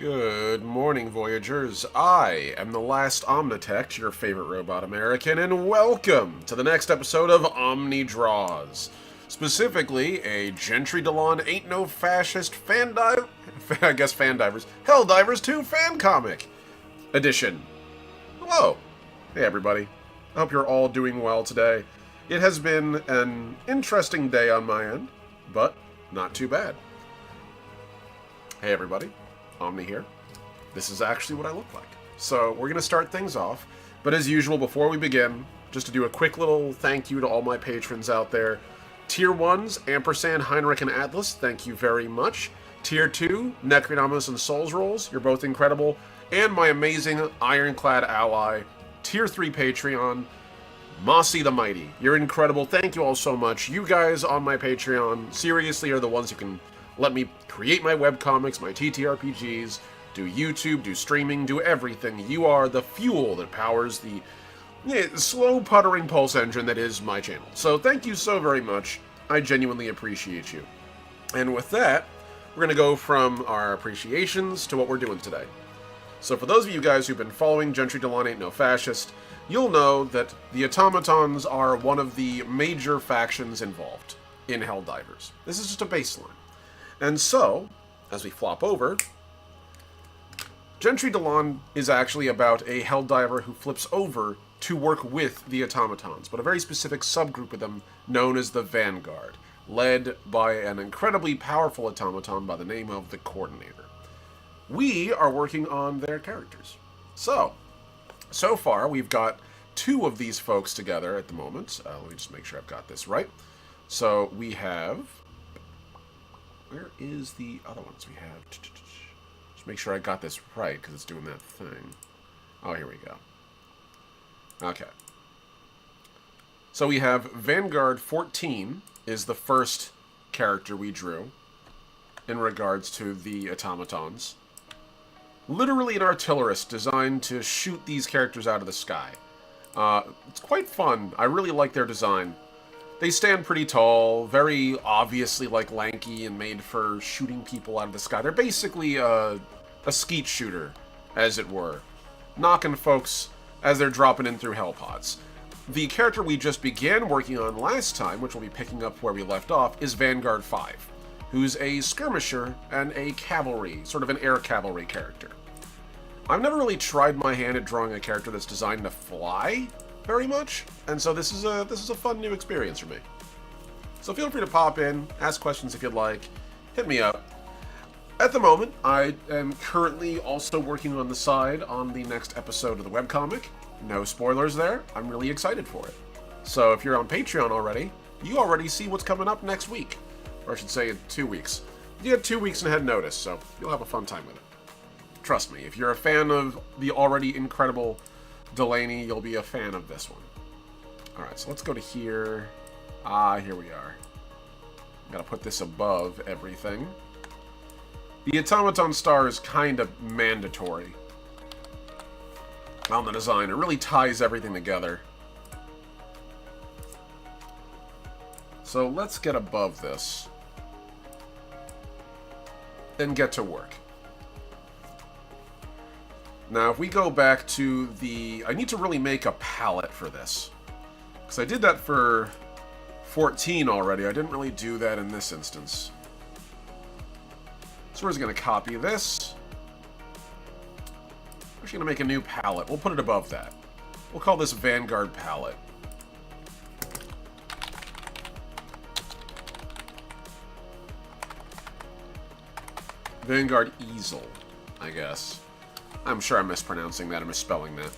Good morning, Voyagers. I am the last Omnitech, your favorite robot American, and welcome to the next episode of OMNI Draws. Specifically, a Gentry Dolaan Ain't No Fascist Helldivers 2 fan comic edition. Hello. Hey, everybody. I hope you're all doing well today. It has been an interesting day on my end, but not too bad. Hey, everybody. Omni here. This is actually what I look like. So we're going to start things off, but as usual, before we begin, just to do a quick little thank you to all my patrons out there. Tier 1s, Ampersand, Heinrich, and Atlas, thank you very much. Tier 2, Necronomos and Souls Rolls, you're both incredible. And my amazing Ironclad ally, Tier 3 Patreon, Mossy the Mighty. You're incredible. Thank you all so much. You guys on my Patreon seriously are the ones who can let me create my webcomics, my TTRPGs, do YouTube, do streaming, do everything. You are the fuel that powers the slow puttering pulse engine that is my channel. So thank you so very much. I genuinely appreciate you. And with that, we're going to go from our appreciations to what we're doing today. So for those of you guys who've been following Gentry Dolaan Ain't No Fascist, you'll know that the Automatons are one of the major factions involved in Helldivers. This is just a baseline. And so, as we flop over, Gentry Dolaan is actually about a Helldiver who flips over to work with the Automatons, but a very specific subgroup of them known as the Vanguard, led by an incredibly powerful automaton by the name of the Coordinator. We are working on their characters. So far we've got two of these folks together at the moment. Let me just make sure I've got this right. So we have... Where is the other ones we have? Just make sure I got this right, because it's doing that thing. Oh, here we go. Okay. So we have Vanguard 14 is the first character we drew in regards to the automatons. Literally an artillerist designed to shoot these characters out of the sky. It's quite fun. I really like their design. They stand pretty tall, very obviously like lanky and made for shooting people out of the sky. They're basically a skeet shooter, as it were, knocking folks as they're dropping in through hell pods. The character we just began working on last time, which we'll be picking up where we left off, is Vanguard 5, who's a skirmisher and a cavalry, sort of an air cavalry character. I've never really tried my hand at drawing a character that's designed to fly very much, and so this is a fun new experience for me. So feel free to pop in, ask questions if you'd like, hit me up. At the moment, I am currently also working on the side on the next episode of the webcomic. No spoilers there. I'm really excited for it. So if you're on Patreon already, you already see what's coming up next week. Or I should say in 2 weeks. You have 2 weeks and head notice, so you'll have a fun time with it. Trust me, if you're a fan of the already incredible Delaney, you'll be a fan of this one. Alright, so let's go to here. Here we are. Gotta put this above everything. The automaton star is kind of mandatory on the design. It really ties everything together. So let's get above this and get to work. Now, if we go back to the... I need to really make a palette for this, because I did that for 14 already. I didn't really do that in this instance. So we're just going to copy this. We're just going to make a new palette. We'll put it above that. We'll call this Vanguard Palette. Vanguard Easel, I guess. I'm sure I'm mispronouncing that or misspelling that.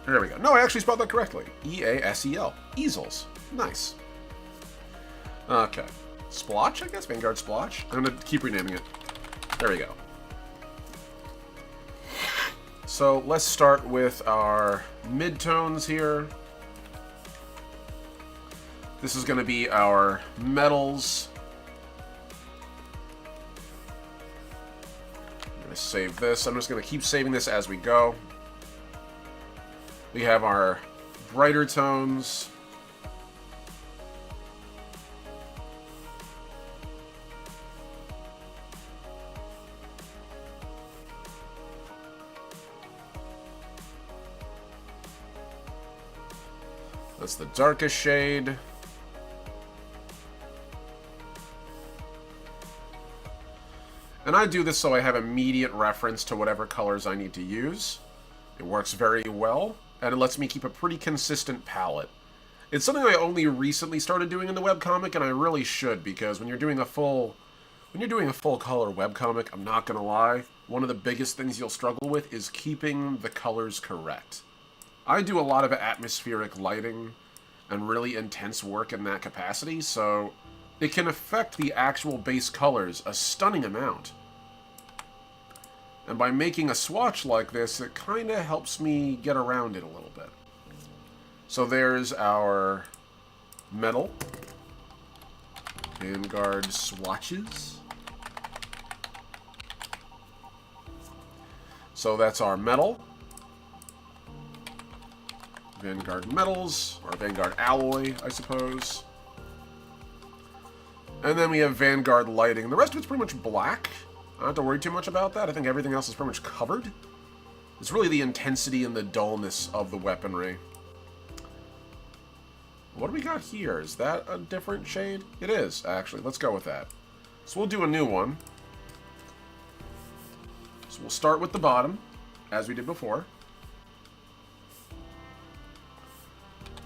There we go. No, I actually spelled that correctly. E-A-S-E-L. Easels. Nice. Okay. Splotch, I guess? Vanguard Splotch? I'm going to keep renaming it. There we go. So let's start with our midtones here. This is going to be our metals. I'm going to save this. I'm just going to keep saving this as we go. We have our brighter tones. That's the darkest shade. And I do this so I have immediate reference to whatever colors I need to use. It works very well, and it lets me keep a pretty consistent palette. It's something I only recently started doing in the webcomic, and I really should, because when you're doing a full color webcomic, I'm not gonna lie, one of the biggest things you'll struggle with is keeping the colors correct. I do a lot of atmospheric lighting and really intense work in that capacity, so it can affect the actual base colors a stunning amount. And by making a swatch like this, it kind of helps me get around it a little bit. So there's our metal Vanguard swatches. So that's our metal. Vanguard metals, or Vanguard alloy, I suppose. And then we have Vanguard lighting. The rest of it's pretty much black. I don't have to worry too much about that. I think everything else is pretty much covered. It's really the intensity and the dullness of the weaponry. What do we got here? Is that a different shade? It is, actually. Let's go with that. So we'll do a new one. So we'll start with the bottom, as we did before.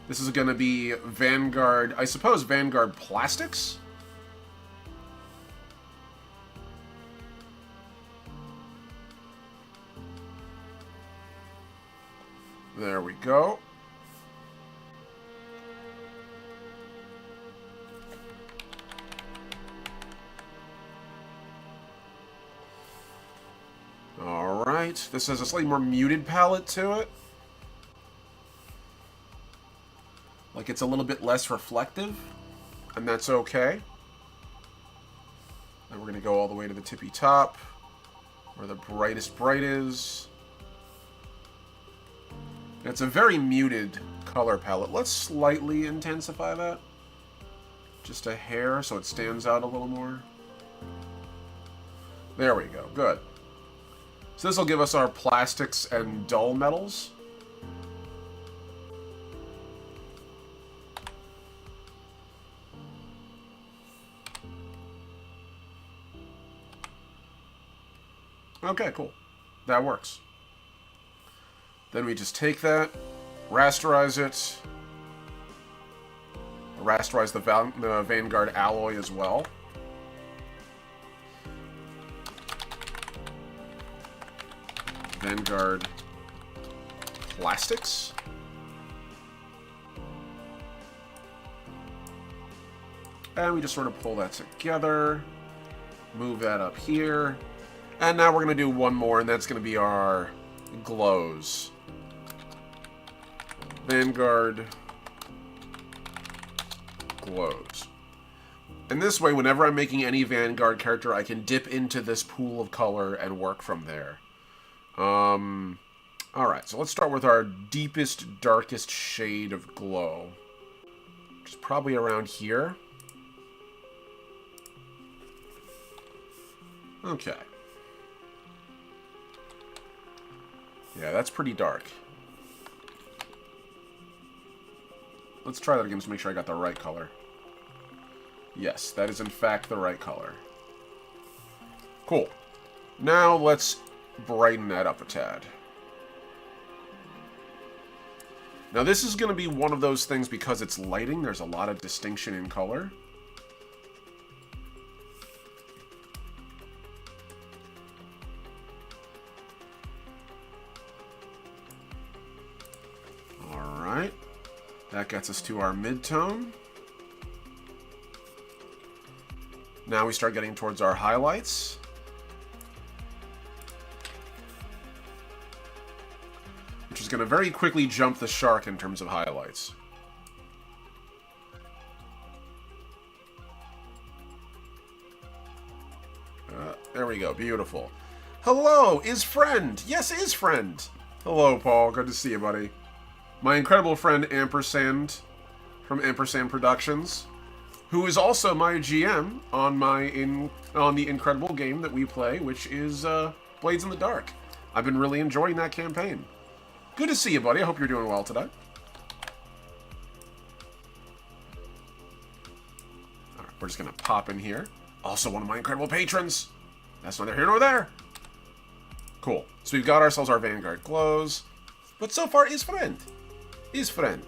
This is going to be Vanguard, I suppose Vanguard Plastics? There we go. Alright, this has a slightly more muted palette to it. Like it's a little bit less reflective, and that's okay. And we're going to go all the way to the tippy top, where the brightest bright is. It's a very muted color palette. Let's slightly intensify that. Just a hair so it stands out a little more. There we go. Good. So this will give us our plastics and dull metals. Okay, cool. That works. Then we just take that, rasterize it, rasterize the Vanguard alloy as well. Vanguard plastics. And we just sort of pull that together, move that up here. And now we're going to do one more, and that's going to be our glows. Vanguard glows. And this way, whenever I'm making any Vanguard character, I can dip into this pool of color and work from there. Alright, so let's start with our deepest, darkest shade of glow. Which is probably around here. Okay. Yeah, that's pretty dark. Let's try that again just to make sure I got the right color. Yes, that is in fact the right color. Cool. Now let's brighten that up a tad. Now this is going to be one of those things, because it's lighting, there's a lot of distinction in color. Alright. That gets us to our mid-tone. Now we start getting towards our highlights. Which is going to very quickly jump the shark in terms of highlights. There we go. Beautiful. Hello, is friend. Yes, is friend. Hello, Paul. Good to see you, buddy. My incredible friend Ampersand from Ampersand Productions, who is also my GM on the incredible game that we play, which is Blades in the Dark. I've been really enjoying that campaign. Good to see you, buddy. I hope you're doing well today. We're just gonna pop in here. Also one of my incredible patrons. That's neither here nor there. Cool. So we've got ourselves our Vanguard glows. But so far is friend. Is friend.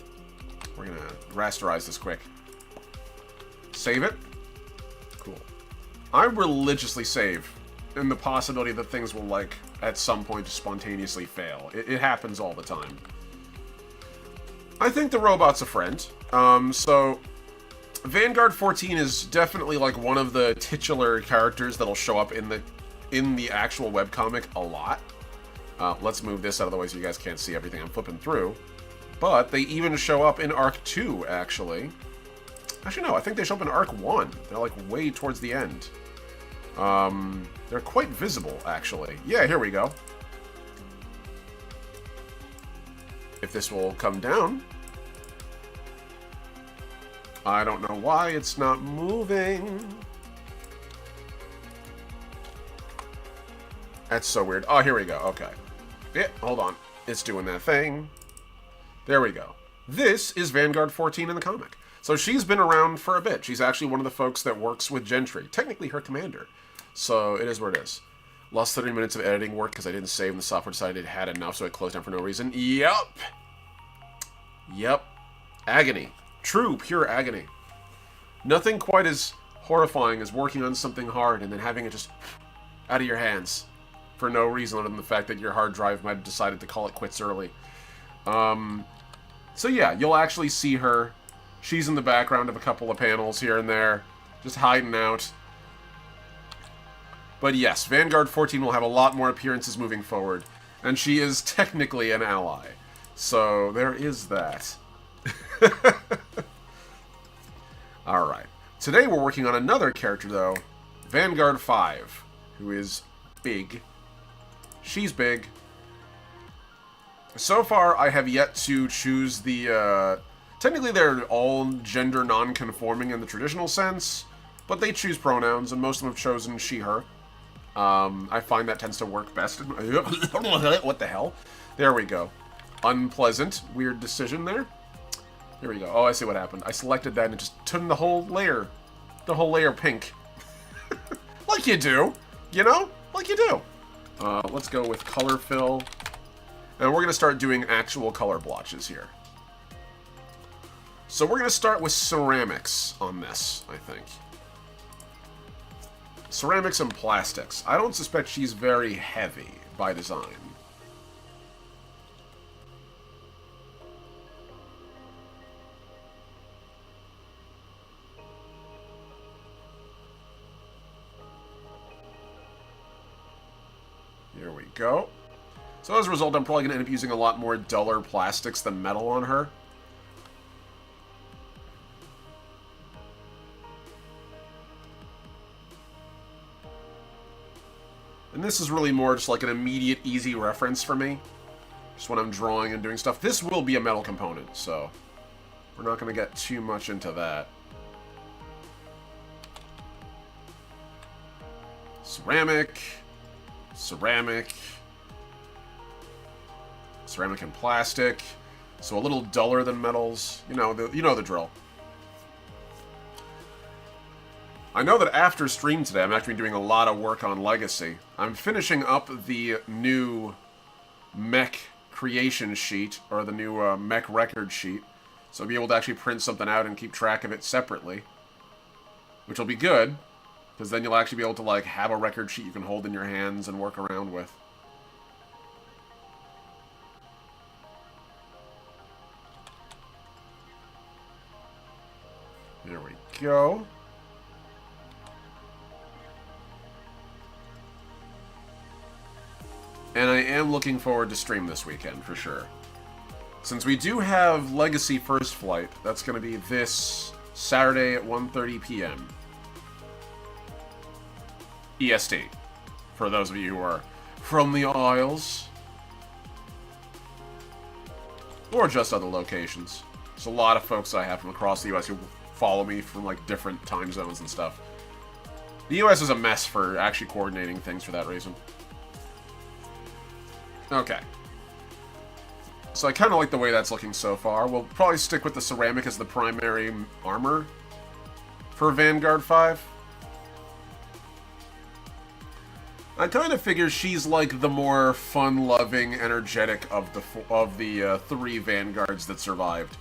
We're gonna rasterize this quick. Save it. Cool. I religiously save in the possibility that things will, like, at some point just spontaneously fail. It happens all the time. I think the robot's a friend. So Vanguard 14 is definitely like one of the titular characters that'll show up in the actual webcomic a lot. Let's move this out of the way so you guys can't see everything I'm flipping through. But they even show up in Arc 2, actually. Actually, no, I think they show up in Arc 1. They're like way towards the end. They're quite visible, actually. Yeah, here we go. If this will come down. I don't know why it's not moving. That's so weird. Oh, here we go. Okay. Yeah, hold on. It's doing that thing. There we go. This is Vanguard 14 in the comic. So she's been around for a bit. She's actually one of the folks that works with Gentry. Technically her commander. So it is what it is. Lost 30 minutes of editing work because I didn't save and the software decided it had enough, so it closed down for no reason. Yup. Yep. Agony. True, pure agony. Nothing quite as horrifying as working on something hard and then having it just out of your hands for no reason other than the fact that your hard drive might have decided to call it quits early. So yeah, you'll actually see her. She's in the background of a couple of panels here and there, just hiding out. But yes, Vanguard 14 will have a lot more appearances moving forward, and she is technically an ally. So there is that. Alright. Today we're working on another character, though. Vanguard 5, who is big. She's big. So far, I have yet to choose the, technically they're all gender non-conforming in the traditional sense, but they choose pronouns, and most of them have chosen she, her. I find that tends to work best. What the hell? There we go. Unpleasant. Weird decision there. Here we go. Oh, I see what happened. I selected that and it just turned the whole layer pink. Like you do. You know? Like you do. Let's go with color fill. And we're going to start doing actual color blotches here. So we're going to start with ceramics on this, I think. Ceramics and plastics. I don't suspect she's very heavy by design. Here we go. So as a result, I'm probably going to end up using a lot more duller plastics than metal on her. And this is really more just like an immediate, easy reference for me. Just when I'm drawing and doing stuff. This will be a metal component, so we're not going to get too much into that. Ceramic. Ceramic. Ceramic and plastic. So a little duller than metals. You know the drill. I know that after stream today, I'm actually doing a lot of work on Legacy. I'm finishing up the new mech creation sheet, or the new mech record sheet. So I'll be able to actually print something out and keep track of it separately. Which will be good, because then you'll actually be able to like have a record sheet you can hold in your hands and work around with. There we go. And I am looking forward to stream this weekend, for sure. Since we do have Legacy First Flight, that's going to be this Saturday at 1:30 p.m. EST, for those of you who are from the Isles. Or just other locations. There's a lot of folks I have from across the U.S. who follow me from, like, different time zones and stuff. The U.S. is a mess for actually coordinating things for that reason. Okay. So I kind of like the way that's looking so far. We'll probably stick with the ceramic as the primary armor. for Vanguard 5. I kind of figure she's like the more fun-loving, energetic of the three Vanguards that survived.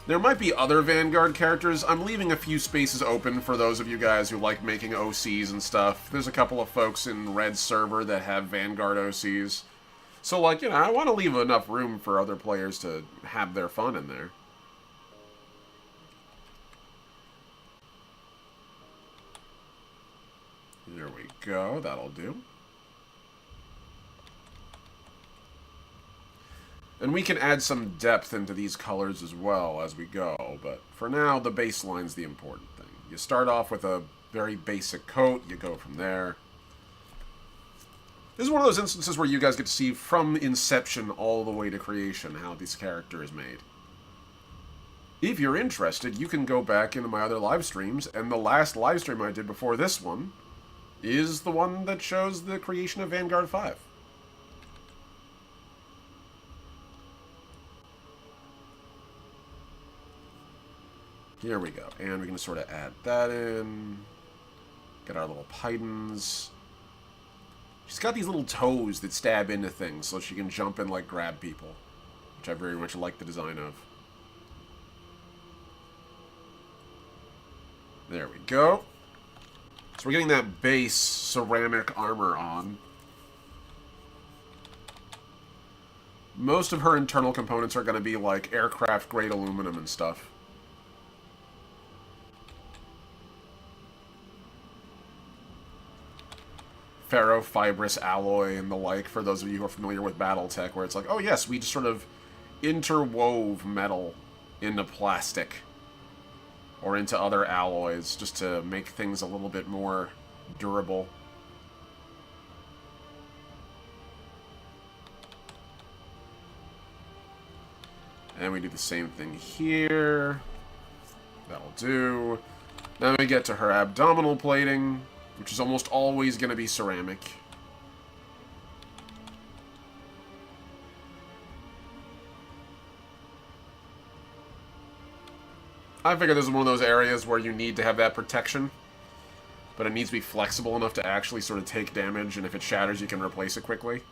There might be other Vanguard characters. I'm leaving a few spaces open for those of you guys who like making OCs and stuff. There's a couple of folks in Red server that have Vanguard OCs. So, like, you know, I want to leave enough room for other players to have their fun in there. There we go. That'll do. And we can add some depth into these colors as well as we go, but for now, the baseline's the important thing. You start off with a very basic coat, you go from there. This is one of those instances where you guys get to see from inception all the way to creation how this character is made. If you're interested, you can go back into my other live streams, and the last live stream I did before this one is the one that shows the creation of Vanguard 5. Here we go. And we can sort of add that in. Get our little pythons. She's got these little toes that stab into things so she can jump and, like, grab people. Which I very much like the design of. There we go. So we're getting that base ceramic armor on. Most of her internal components are going to be, like, aircraft-grade aluminum and stuff. Ferrofibrous alloy and the like, for those of you who are familiar with Battletech, where it's like, oh yes, we just sort of interwove metal into plastic or into other alloys just to make things a little bit more durable. And we do the same thing here. That'll do. Now we get to her abdominal plating, which is almost always going to be ceramic. I figure this is one of those areas where you need to have that protection, but it needs to be flexible enough to actually sort of take damage, and if it shatters, you can replace it quickly.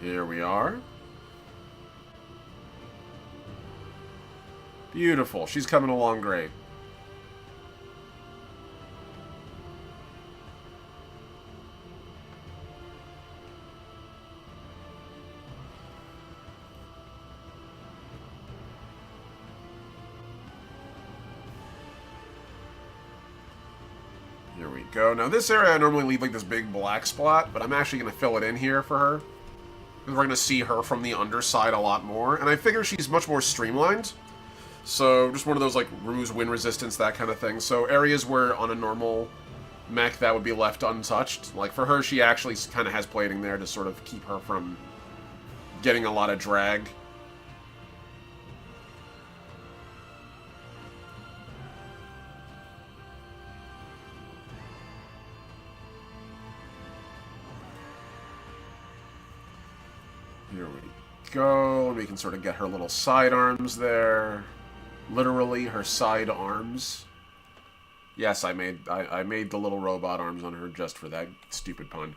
Here we are. Beautiful. She's coming along great. Here we go. Now this area I normally leave like this big black spot, but I'm actually going to fill it in here for her. Because we're going to see her from the underside a lot more. And I figure she's much more streamlined. So, just one of those, like, ruse, wind resistance, that kind of thing. So, areas where on a normal mech that would be left untouched. Like, for her, she actually kind of has plating there to sort of keep her from getting a lot of drag. Here we go. We can sort of get her little sidearms there. Literally, her side arms. Yes, I made the little robot arms on her just for that stupid pun.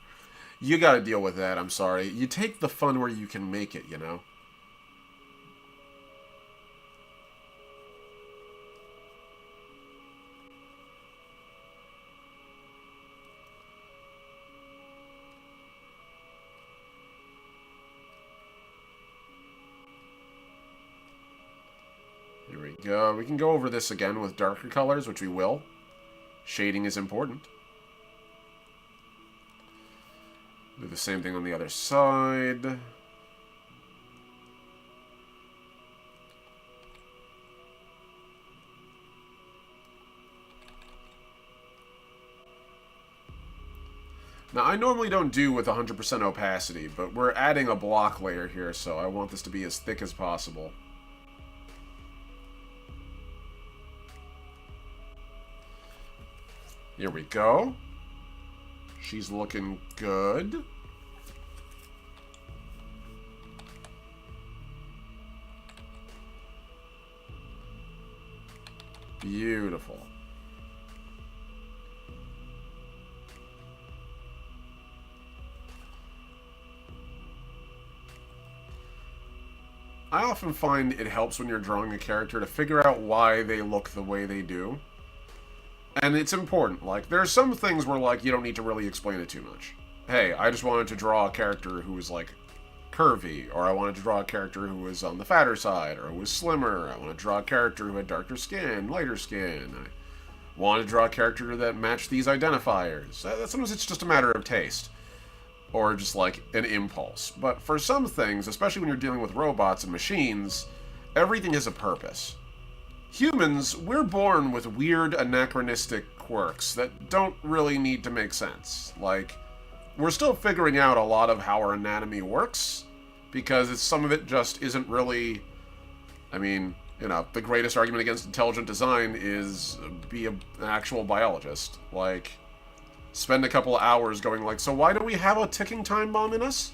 You gotta deal with that, I'm sorry. You take the fun where you can make it, you know? Here we go. We can go over this again with darker colors, which we will. Shading is important. Do the same thing on the other side. Now, I normally don't do with 100% opacity, but we're adding a block layer here, so I want this to be as thick as possible. Here we go. She's looking good. Beautiful. I often find it helps when you're drawing a character to figure out why they look the way they do. And it's important. Like, there's some things where, like, you don't need to really explain it too much. Hey, I just wanted to draw a character who was, like, curvy, or I wanted to draw a character who was on the fatter side, or who was slimmer. I want to draw a character who had darker skin, lighter skin. I wanted to draw a character that matched these identifiers. Sometimes it's just a matter of taste. Or just, like, an impulse. But for some things, especially when you're dealing with robots and machines, everything has a purpose. Humans, we're born with weird anachronistic quirks that don't really need to make sense. Like, we're still figuring out a lot of how our anatomy works, because some of it just isn't really... I mean, you know, the greatest argument against intelligent design is be an actual biologist. Like, spend a couple of hours going like, so why do we have a ticking time bomb in us?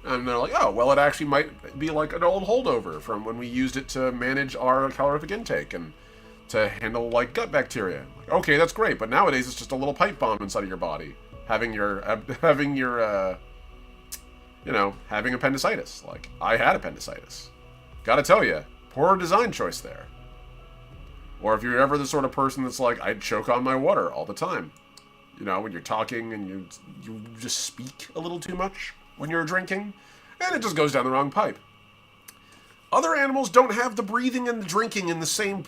And they're like, oh, well, it actually might be like an old holdover from when we used it to manage our calorific intake and to handle, like, gut bacteria. Like, okay, that's great, but nowadays it's just a little pipe bomb inside of your body. Having appendicitis. Like, I had appendicitis. Gotta tell you, poor design choice there. Or if you're ever the sort of person that's like, I choke on my water all the time. You know, when you're talking and you just speak a little too much when you're drinking, and it just goes down the wrong pipe. Other animals don't have the breathing and the drinking in the same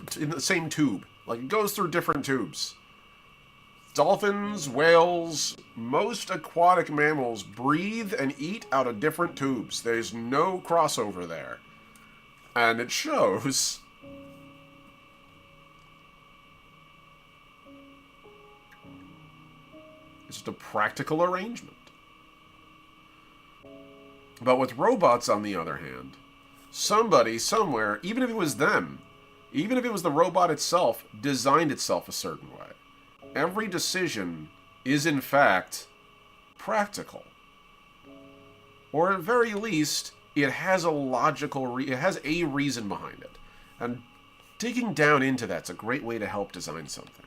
tube. Like, it goes through different tubes. Dolphins, whales, most aquatic mammals breathe and eat out of different tubes. There's no crossover there. And it shows. It's just a practical arrangement. But with robots, on the other hand, somebody, somewhere, even if it was them, even if it was the robot itself, designed itself a certain way. Every decision is, in fact, practical. Or at very least, it has a it has a reason behind it. And digging down into that's a great way to help design something.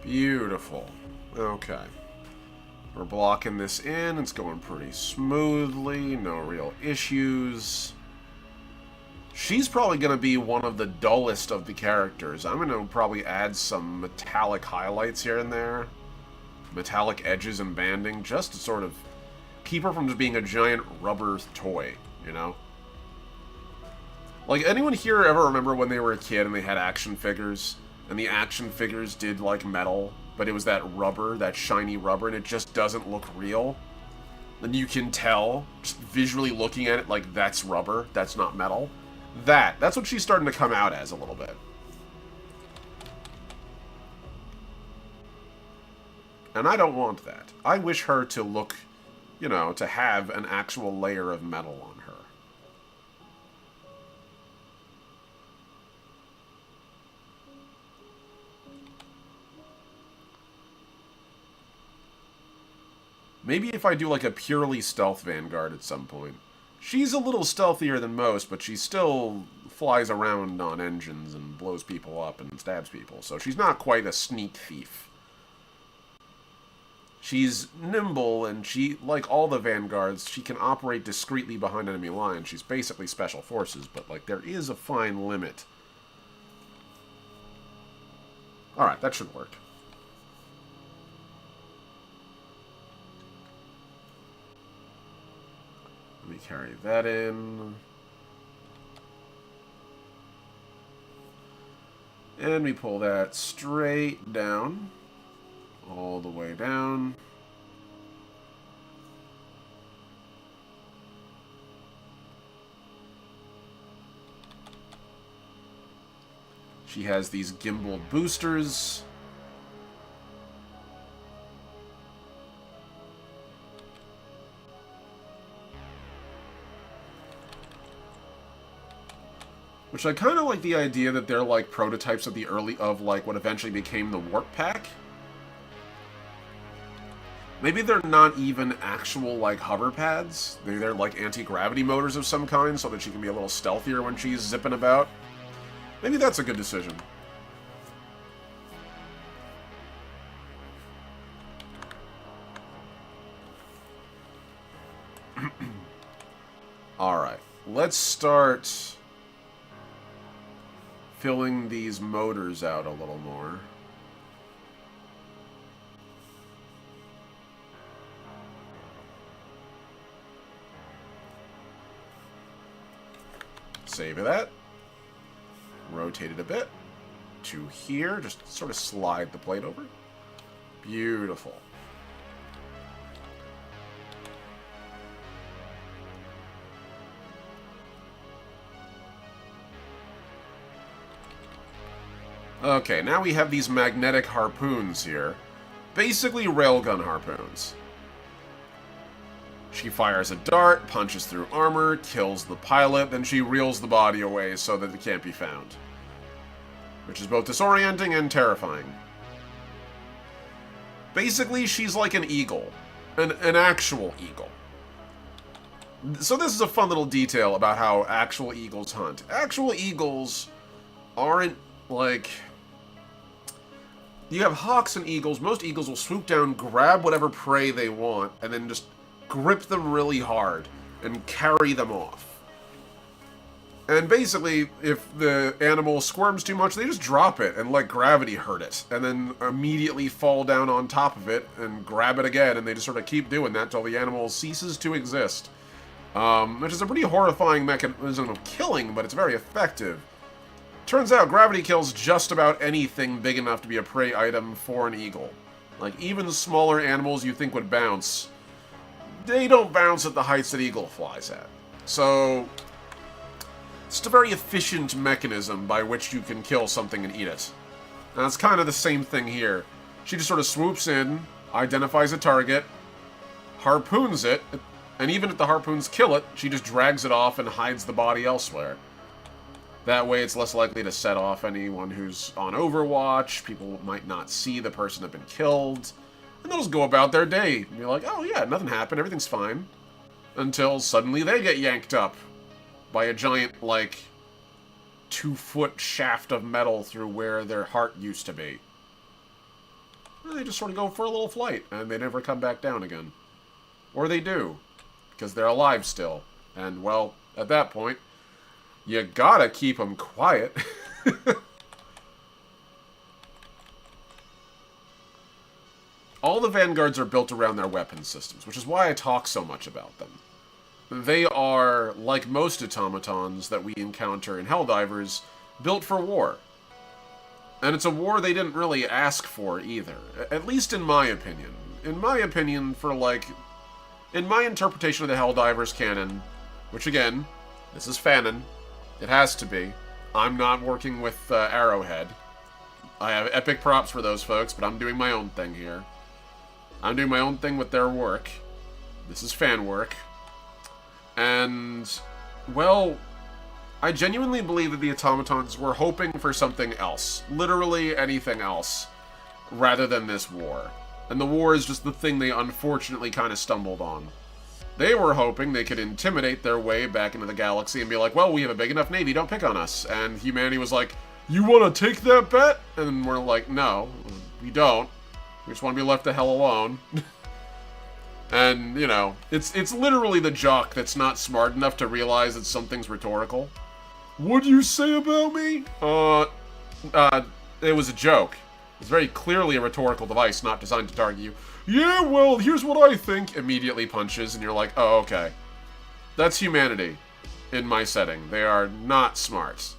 Beautiful. Okay. We're blocking this in. It's going pretty smoothly. No real issues. She's probably going to be one of the dullest of the characters. I'm going to probably add some metallic highlights here and there. Metallic edges and banding, just to sort of keep her from just being a giant rubber toy, you know? Like, anyone here ever remember when they were a kid and they had action figures? And the action figures did, like, metal, but it was that rubber, that shiny rubber, and it just doesn't look real. And you can tell, just visually looking at it, like, that's rubber, that's not metal. That's what she's starting to come out as a little bit. And I don't want that. I wish her to look, you know, to have an actual layer of metal on her. Maybe if I do, like, a purely stealth Vanguard at some point. She's a little stealthier than most, but she still flies around on engines and blows people up and stabs people. So she's not quite a sneak thief. She's nimble, and she, like all the Vanguards, she can operate discreetly behind enemy lines. She's basically special forces, but, like, there is a fine limit. Alright, that should work. Let me carry that in. And we pull that straight down. All the way down. She has these gimbal boosters. Which I kind of like the idea that they're like prototypes of the like what eventually became the Warp Pack. Maybe they're not even actual like hover pads. Maybe they're like anti-gravity motors of some kind so that she can be a little stealthier when she's zipping about. Maybe that's a good decision. Alright, let's start filling these motors out a little more. Save that. Rotate it a bit to here. Just sort of slide the plate over. Beautiful. Okay, now we have these magnetic harpoons here. Basically railgun harpoons. She fires a dart, punches through armor, kills the pilot, then she reels the body away so that it can't be found. Which is both disorienting and terrifying. Basically, she's like an eagle. An actual eagle. So this is a fun little detail about how actual eagles hunt. Actual eagles aren't like... You have hawks and eagles. Most eagles will swoop down, grab whatever prey they want, and then just grip them really hard and carry them off. And basically, if the animal squirms too much, they just drop it and let gravity hurt it, and then immediately fall down on top of it and grab it again, and they just sort of keep doing that until the animal ceases to exist. Which is a pretty horrifying mechanism of killing, but it's very effective. Turns out gravity kills just about anything big enough to be a prey item for an eagle. Like, even smaller animals you think would bounce, they don't bounce at the heights that eagle flies at. So, it's a very efficient mechanism by which you can kill something and eat it. Now, it's kind of the same thing here. She just sort of swoops in, identifies a target, harpoons it, and even if the harpoons kill it, she just drags it off and hides the body elsewhere. That way it's less likely to set off anyone who's on Overwatch. People might not see the person have been killed. And they'll just go about their day. And you're like, oh yeah, nothing happened, everything's fine. Until suddenly they get yanked up by a giant, like, 2-foot shaft of metal through where their heart used to be. And they just sort of go for a little flight, and they never come back down again. Or they do, because they're alive still. And, well, at that point, you gotta keep them quiet. All the vanguards are built around their weapon systems, which is why I talk so much about them. They are, like most automatons that we encounter in Helldivers, built for war. And it's a war they didn't really ask for either, at least in my opinion. In my opinion, in my interpretation of the Helldivers canon, which again, this is fanon, it has to be. I'm not working with Arrowhead. I have epic props for those folks, but I'm doing my own thing here. I'm doing my own thing with their work. This is fan work. And, well, I genuinely believe that the automatons were hoping for something else. Literally anything else, rather than this war. And the war is just the thing they unfortunately kind of stumbled on. They were hoping they could intimidate their way back into the galaxy and be like, well, we have a big enough navy, don't pick on us. And humanity was like, you want to take that bet? And we're like, no, we don't. We just want to be left the hell alone. And, you know, it's literally the jock that's not smart enough to realize that something's rhetorical. What do you say about me? It was a joke. It's very clearly a rhetorical device not designed to target you. Yeah, well, here's what I think. Immediately punches, and you're like, oh, okay. That's humanity in my setting. They are not smart.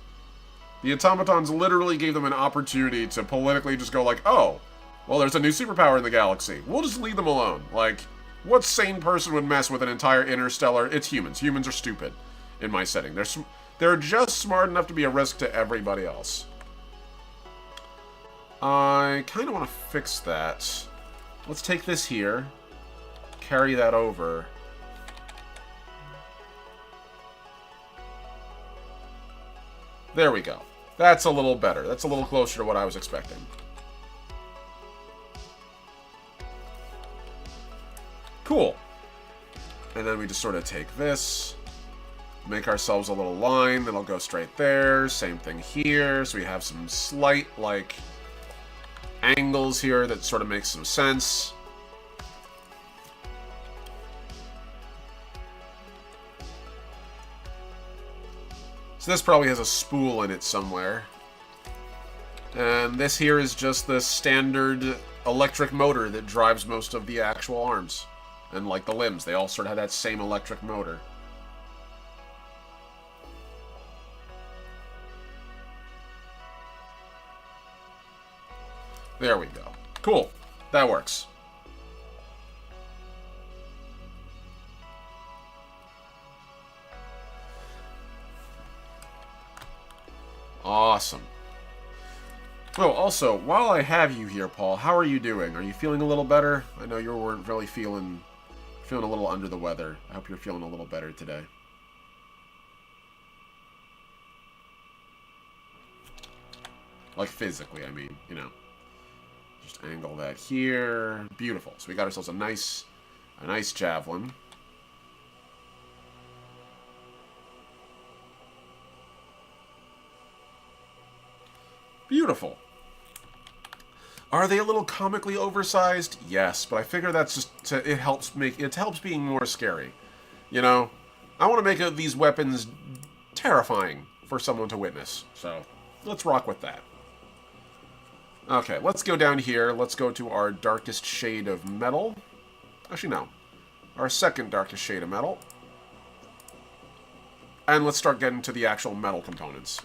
The automatons literally gave them an opportunity to politically just go like, oh, well, there's a new superpower in the galaxy. We'll just leave them alone. Like, what sane person would mess with an entire interstellar? It's humans. Humans are stupid in my setting. They're just smart enough to be a risk to everybody else. I kind of want to fix that. Let's take this here, carry that over. There we go. That's a little better. That's a little closer to what I was expecting. Cool. And then we just sort of take this, make ourselves a little line that'll go straight there. Same thing here. So we have some slight, like, angles here that sort of makes some sense. So this probably has a spool in it somewhere. And this here is just the standard electric motor that drives most of the actual arms. And like the limbs, they all sort of have that same electric motor. There we go. Cool. That works. Awesome. Oh, also, while I have you here, Paul, how are you doing? Are you feeling a little better? I know you weren't really feeling a little under the weather. I hope you're feeling a little better today. Like physically, I mean, you know. Just angle that here. Beautiful. So we got ourselves a nice javelin. Beautiful. Are they a little comically oversized? Yes, but I figure that's just it helps being more scary. You know, I want to make these weapons terrifying for someone to witness. So, let's rock with that. Okay, let's go down here. Let's go to our darkest shade of metal. Actually, no. Our second darkest shade of metal. And let's start getting to the actual metal components.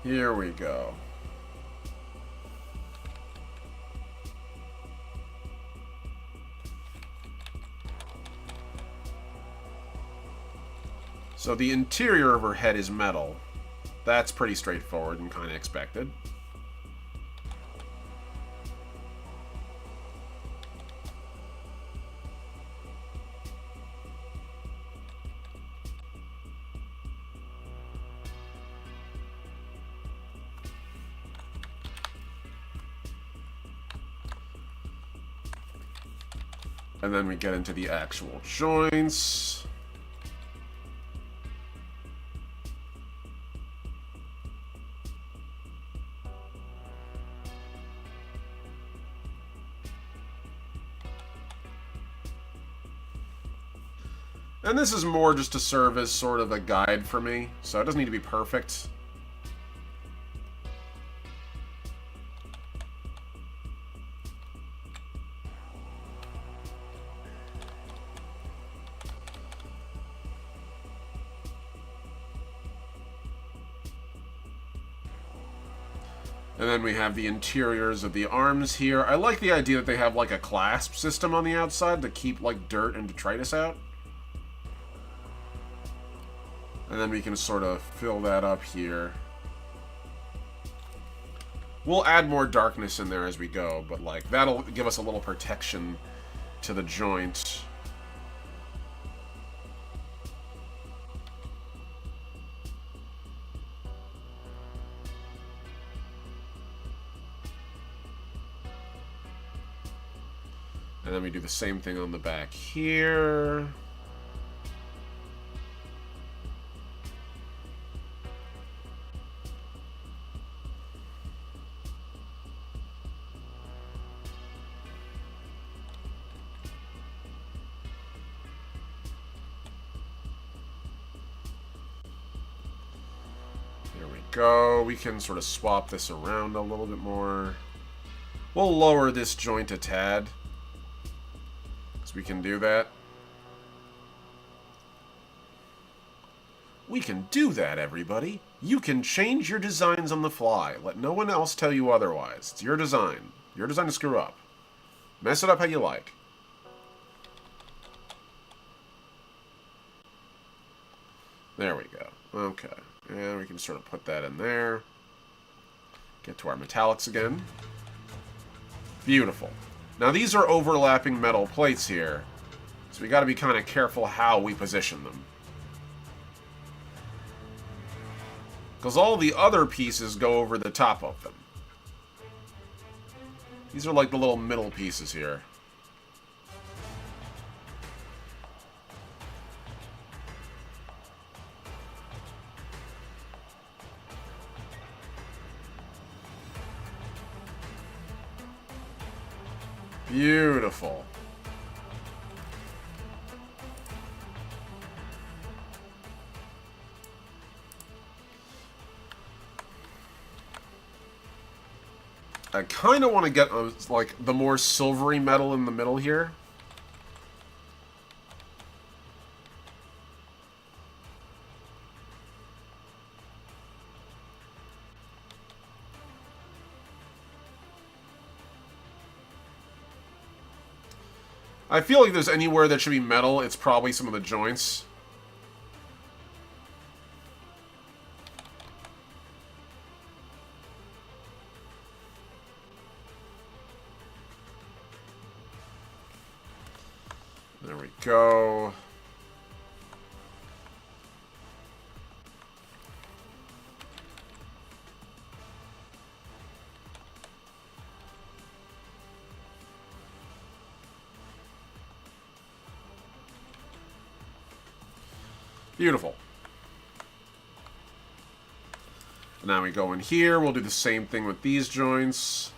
Here we go. So the interior of her head is metal. That's pretty straightforward and kind of expected. And then we get into the actual joints. And this is more just to serve as sort of a guide for me, so it doesn't need to be perfect. And then we have the interiors of the arms here. I like the idea that they have like a clasp system on the outside to keep like dirt and detritus out. And then we can sort of fill that up here. We'll add more darkness in there as we go, but like that'll give us a little protection to the joint. And then we do the same thing on the back here. There we go. We can sort of swap this around a little bit more. We'll lower this joint a tad. We can do that. We can do that, everybody. You can change your designs on the fly. Let no one else tell you otherwise. It's your design. You're designed to screw up. Mess it up how you like. There we go. Okay. And we can sort of put that in there. Get to our metallics again. Beautiful. Now these are overlapping metal plates here, so we got to be kind of careful how we position them. Because all the other pieces go over the top of them. These are like the little middle pieces here. Beautiful. I kind of want to get, like, the more silvery metal in the middle here. I feel like if there's anywhere that should be metal, it's probably some of the joints. There we go. Beautiful. Now we go in here. We'll do the same thing with these joints.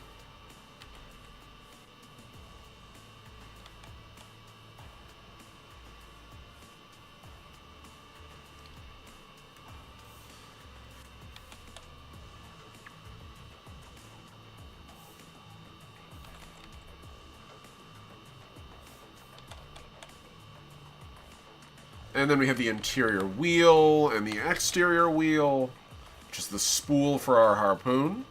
And then we have the interior wheel and the exterior wheel, which is the spool for our harpoon.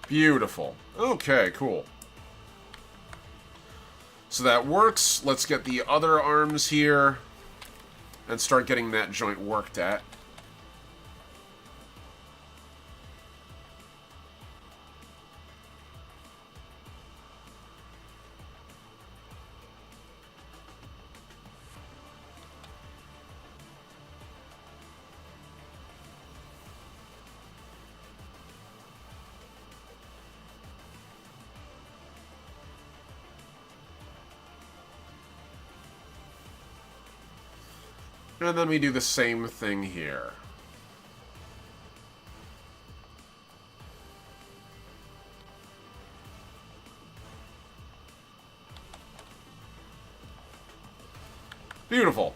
Beautiful. Okay, cool. So that works. Let's get the other arms here and start getting that joint worked at. And then we do the same thing here. Beautiful.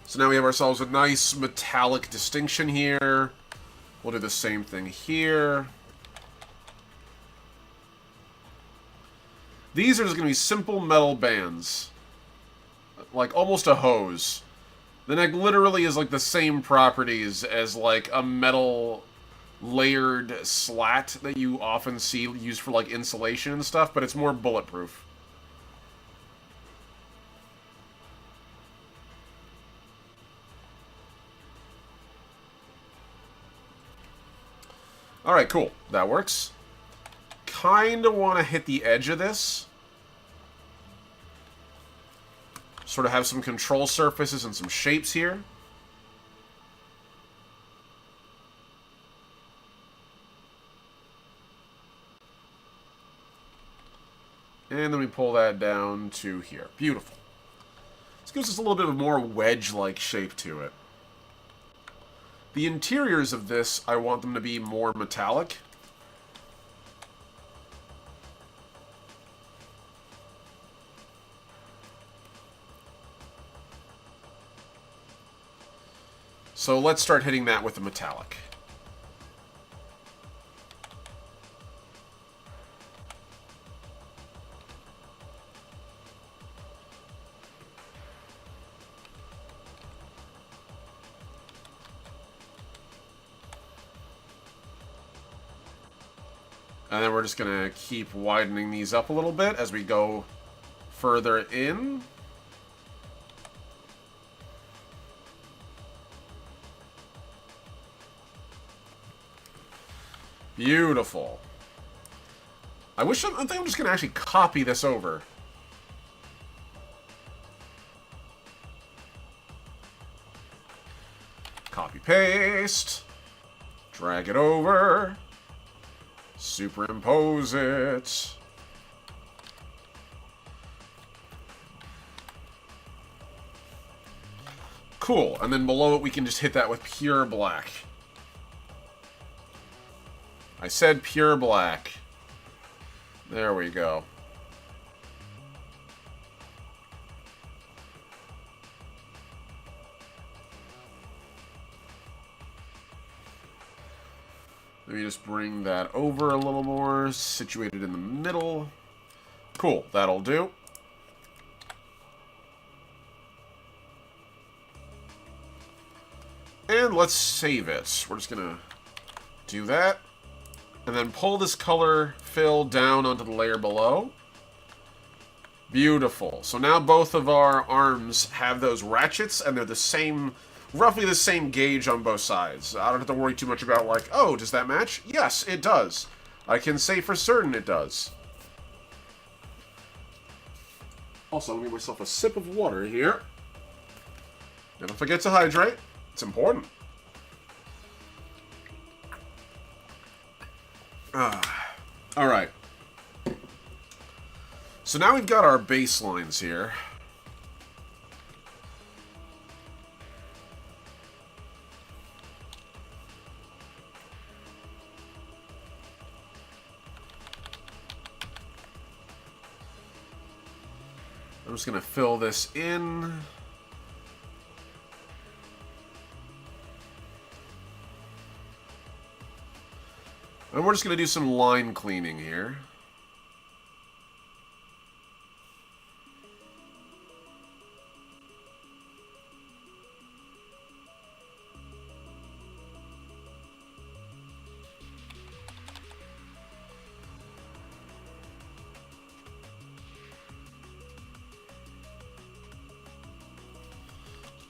So now we have ourselves a nice metallic distinction here. We'll do the same thing here. These are just going to be simple metal bands. Like, almost a hose. The neck literally is, like, the same properties as, like, a metal layered slat that you often see used for, like, insulation and stuff, but it's more bulletproof. Alright, cool. That works. Kinda want to hit the edge of this. Sort of have some control surfaces and some shapes here. And then we pull that down to here. Beautiful. This gives us a little bit of a more wedge-like shape to it. The interiors of this, I want them to be more metallic. So let's start hitting that with the metallic. And then we're just going to keep widening these up a little bit as we go further in. Beautiful. I think I'm just going to actually copy this over. Copy paste. Drag it over. Superimpose it. Cool. And then below it we can just hit that with pure black. I said pure black. There we go. Let me just bring that over a little more, situated in the middle. Cool, that'll do. And let's save it. We're just gonna do that. And then pull this color fill down onto the layer below. Beautiful. So now both of our arms have those ratchets, and they're the same, roughly the same gauge on both sides. I don't have to worry too much about, like, oh, does that match? Yes, it does. I can say for certain it does. Also, let me get myself a sip of water here. Never forget to hydrate. It's important. Alright. So now we've got our baselines here. I'm just going to fill this in. And we're just going to do some line cleaning here.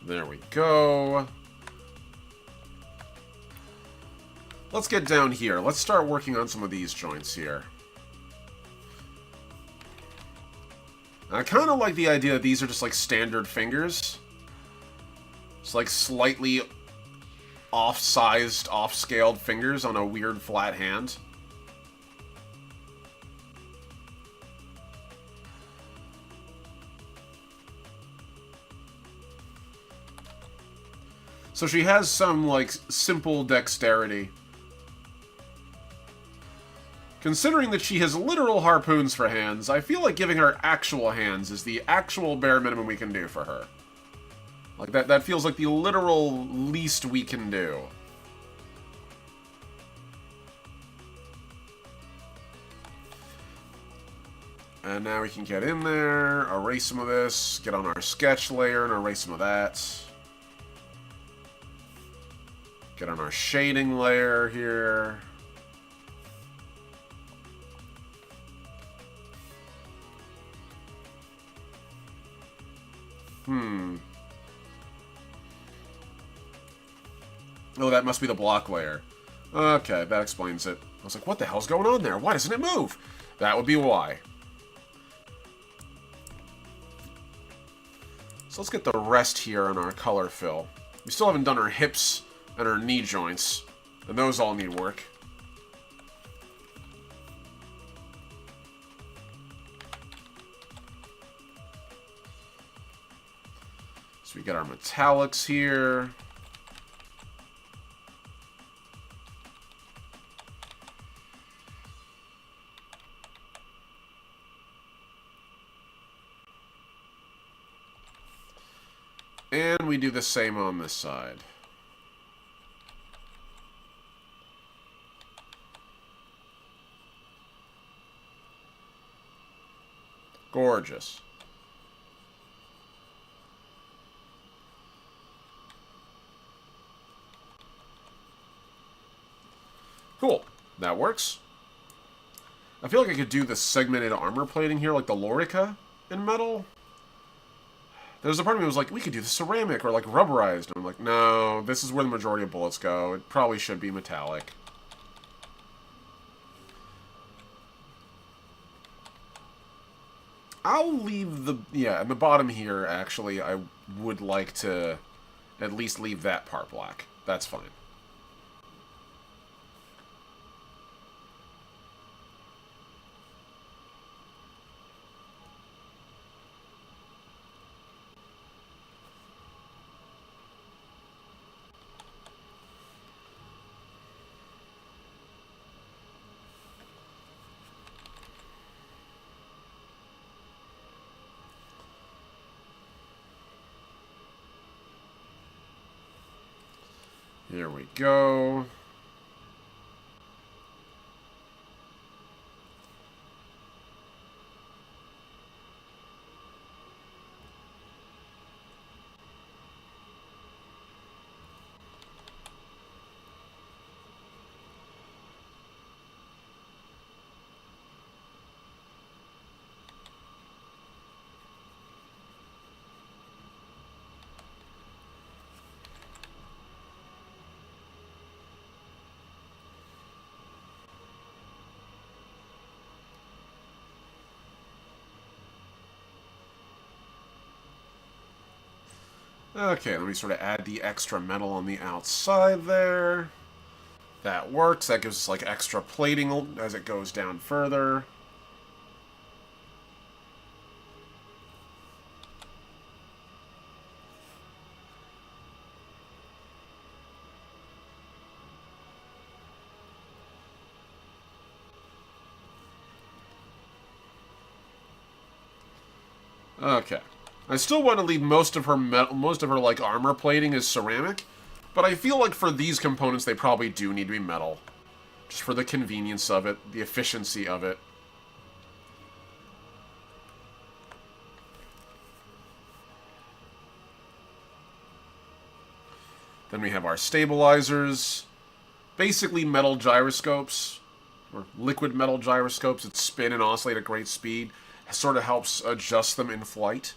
There we go. Let's get down here. Let's start working on some of these joints here. I kind of like the idea that these are just like standard fingers. It's like slightly off-sized, off-scaled fingers on a weird flat hand. So she has some, like, simple dexterity. Considering that she has literal harpoons for hands, I feel like giving her actual hands is the actual bare minimum we can do for her. Like, that feels like the literal least we can do. And now we can get in there, erase some of this, get on our sketch layer and erase some of that. Get on our shading layer here. Oh, that must be the block layer. Okay, that explains it. I was like, what the hell's going on there? Why doesn't it move? That would be why. So let's get the rest here on our color fill. We still haven't done our hips and our knee joints, and those all need work. So we got our metallics here. And we do the same on this side. gorgeous. Cool. That works. I feel like I could do the segmented armor plating here, like the Lorica in metal. There's a part of me that was like, we could do the ceramic or like rubberized. And I'm like, no, this is where the majority of bullets go. It probably should be metallic. I'll leave the... Yeah, in the bottom here, actually, I would like to at least leave that part black. That's fine. Here we go. Okay, let me sort of add the extra metal on the outside there. That works. That gives us like extra plating as it goes down further. Okay. I still want to leave most of her like armor plating as ceramic, but I feel like for these components they probably do need to be metal, just for the convenience of it, the efficiency of it. Then we have our stabilizers, basically metal gyroscopes, or liquid metal gyroscopes that spin and oscillate at great speed. It sort of helps adjust them in flight.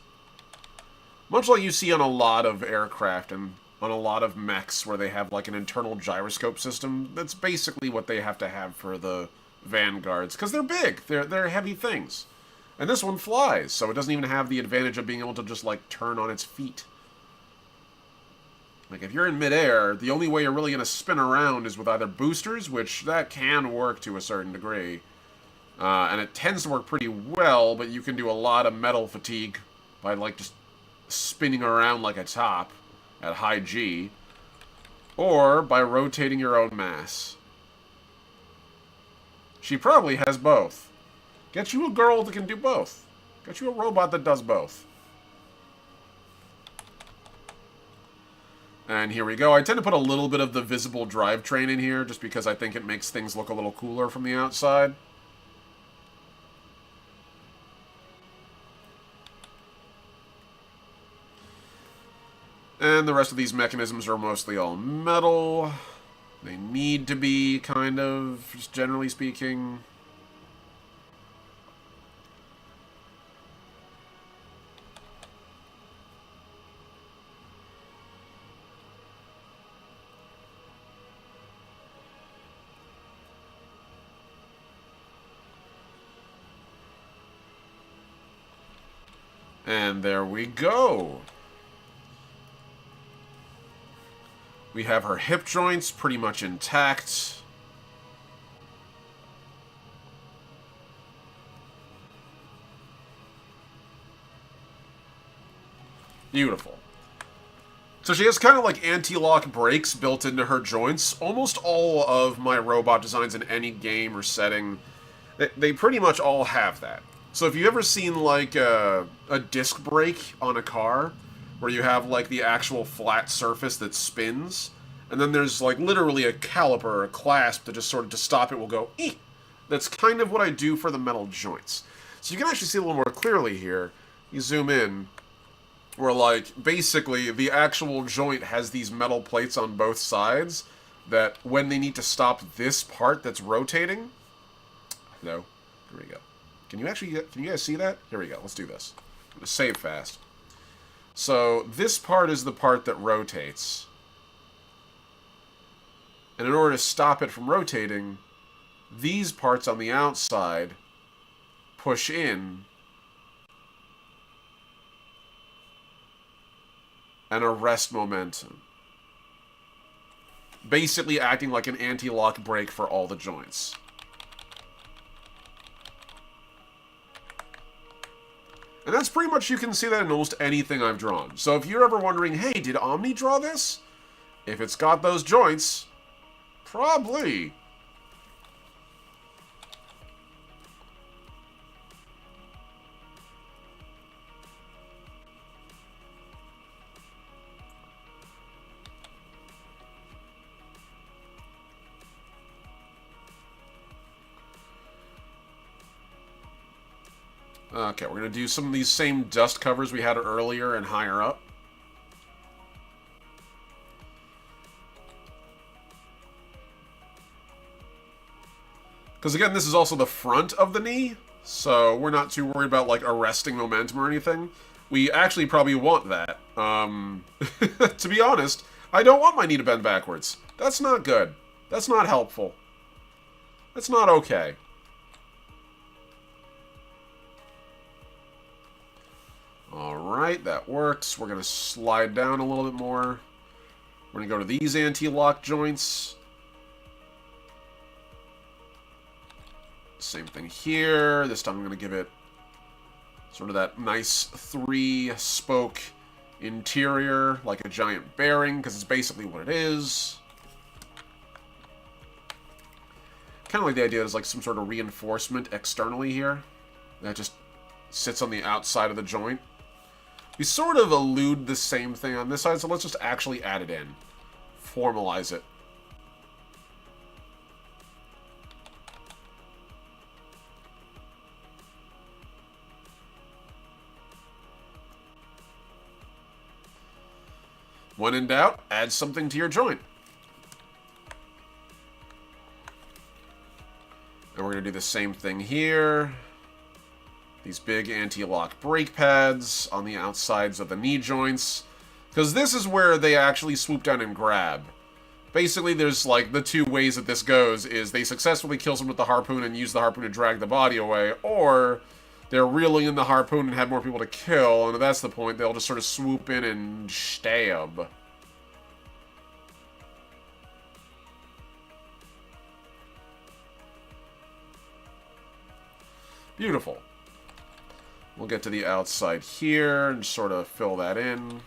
Much like you see on a lot of aircraft and on a lot of mechs where they have like an internal gyroscope system. That's basically what they have to have for the Vanguards, because they're big. They're heavy things. And this one flies, so it doesn't even have the advantage of being able to just like turn on its feet. Like if you're in midair, the only way you're really going to spin around is with either boosters, which that can work to a certain degree. And it tends to work pretty well, but you can do a lot of metal fatigue by like just spinning around like a top at high G, or by rotating your own mass. She probably has both. Get you a girl that can do both. Get you a robot that does both. And here we go. I tend to put a little bit of the visible drivetrain in here just because I think it makes things look a little cooler from the outside. And the rest of these mechanisms are mostly all metal. They need to be, kind of, just generally speaking. And there we go. We have her hip joints pretty much intact. Beautiful. So she has kind of like anti-lock brakes built into her joints. Almost all of my robot designs in any game or setting, they pretty much all have that. So if you've ever seen like a disc brake on a car, where you have like the actual flat surface that spins, and then there's like literally a caliper or a clasp that just sort of to stop it will go, eek. That's kind of what I do for the metal joints. So you can actually see a little more clearly here. You zoom in, where, like, basically the actual joint has these metal plates on both sides that when they need to stop this part that's rotating... No. Here we go. Can you guys see that? Here we go. Let's do this. I'm gonna save fast. So this part is the part that rotates. And in order to stop it from rotating, these parts on the outside push in and arrest momentum. Basically acting like an anti-lock brake for all the joints. And that's pretty much, you can see that in almost anything I've drawn. So if you're ever wondering, hey, did Omni draw this? If it's got those joints, probably. Okay, we're going to do some of these same dust covers we had earlier and higher up. Because again, this is also the front of the knee, so we're not too worried about, like, arresting momentum or anything. We actually probably want that. To be honest, I don't want my knee to bend backwards. That's not good. That's not helpful. That's not okay. Alright, that works. We're going to slide down a little bit more. We're going to go to these anti-lock joints. Same thing here. This time I'm going to give it sort of that nice 3-spoke interior, like a giant bearing, because it's basically what it is. Kind of like the idea there's like some sort of reinforcement externally here that just sits on the outside of the joint. We sort of allude the same thing on this side, so let's just actually add it in. Formalize it. When in doubt, add something to your joint. And we're going to do the same thing here. These big anti-lock brake pads on the outsides of the knee joints. Because this is where they actually swoop down and grab. Basically, there's like the two ways that this goes is they successfully kill someone with the harpoon and use the harpoon to drag the body away, or they're reeling in the harpoon and have more people to kill, and if that's the point, they'll just sort of swoop in and stab. Beautiful. We'll get to the outside here and sort of fill that in.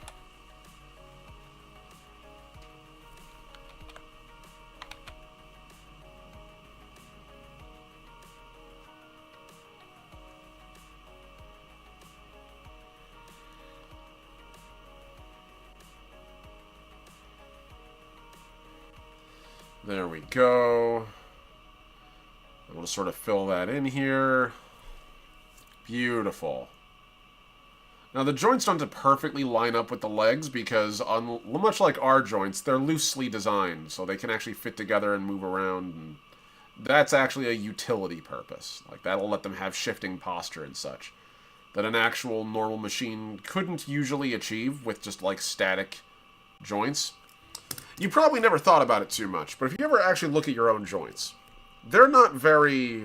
There we go. We'll just sort of fill that in here. Beautiful. Now, the joints don't have to perfectly line up with the legs because, much like our joints, they're loosely designed, so they can actually fit together and move around. And that's actually a utility purpose. Like, that'll let them have shifting posture and such that an actual normal machine couldn't usually achieve with just, like, static joints. You probably never thought about it too much, but if you ever actually look at your own joints, they're not very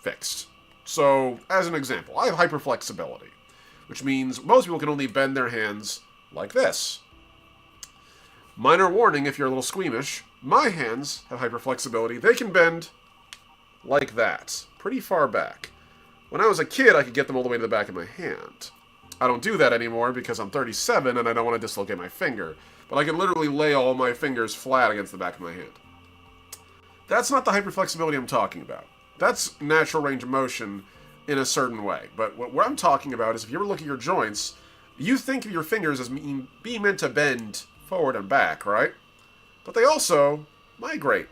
fixed. So, as an example, I have hyperflexibility, which means most people can only bend their hands like this. Minor warning if you're a little squeamish, my hands have hyperflexibility. They can bend like that, pretty far back. When I was a kid, I could get them all the way to the back of my hand. I don't do that anymore because I'm 37 and I don't want to dislocate my finger, but I can literally lay all my fingers flat against the back of my hand. That's not the hyperflexibility I'm talking about. That's natural range of motion in a certain way. But what I'm talking about is if you ever look at your joints, you think of your fingers as being meant to bend forward and back, right? But they also migrate.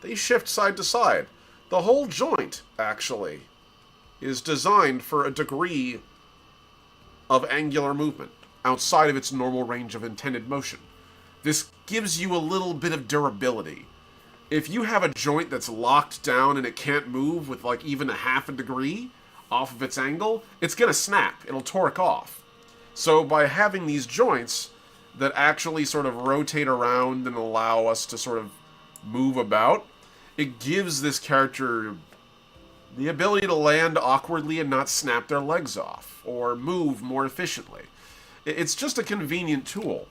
They shift side to side. The whole joint, actually. is designed for a degree of angular movement outside of its normal range of intended motion. This gives you a little bit of durability. If you have a joint that's locked down and it can't move with like even a half a degree off of its angle, it's going to snap. It'll torque off. So by having these joints that actually sort of rotate around and allow us to sort of move about, it gives this character the ability to land awkwardly and not snap their legs off, or move more efficiently. It's just a convenient tool.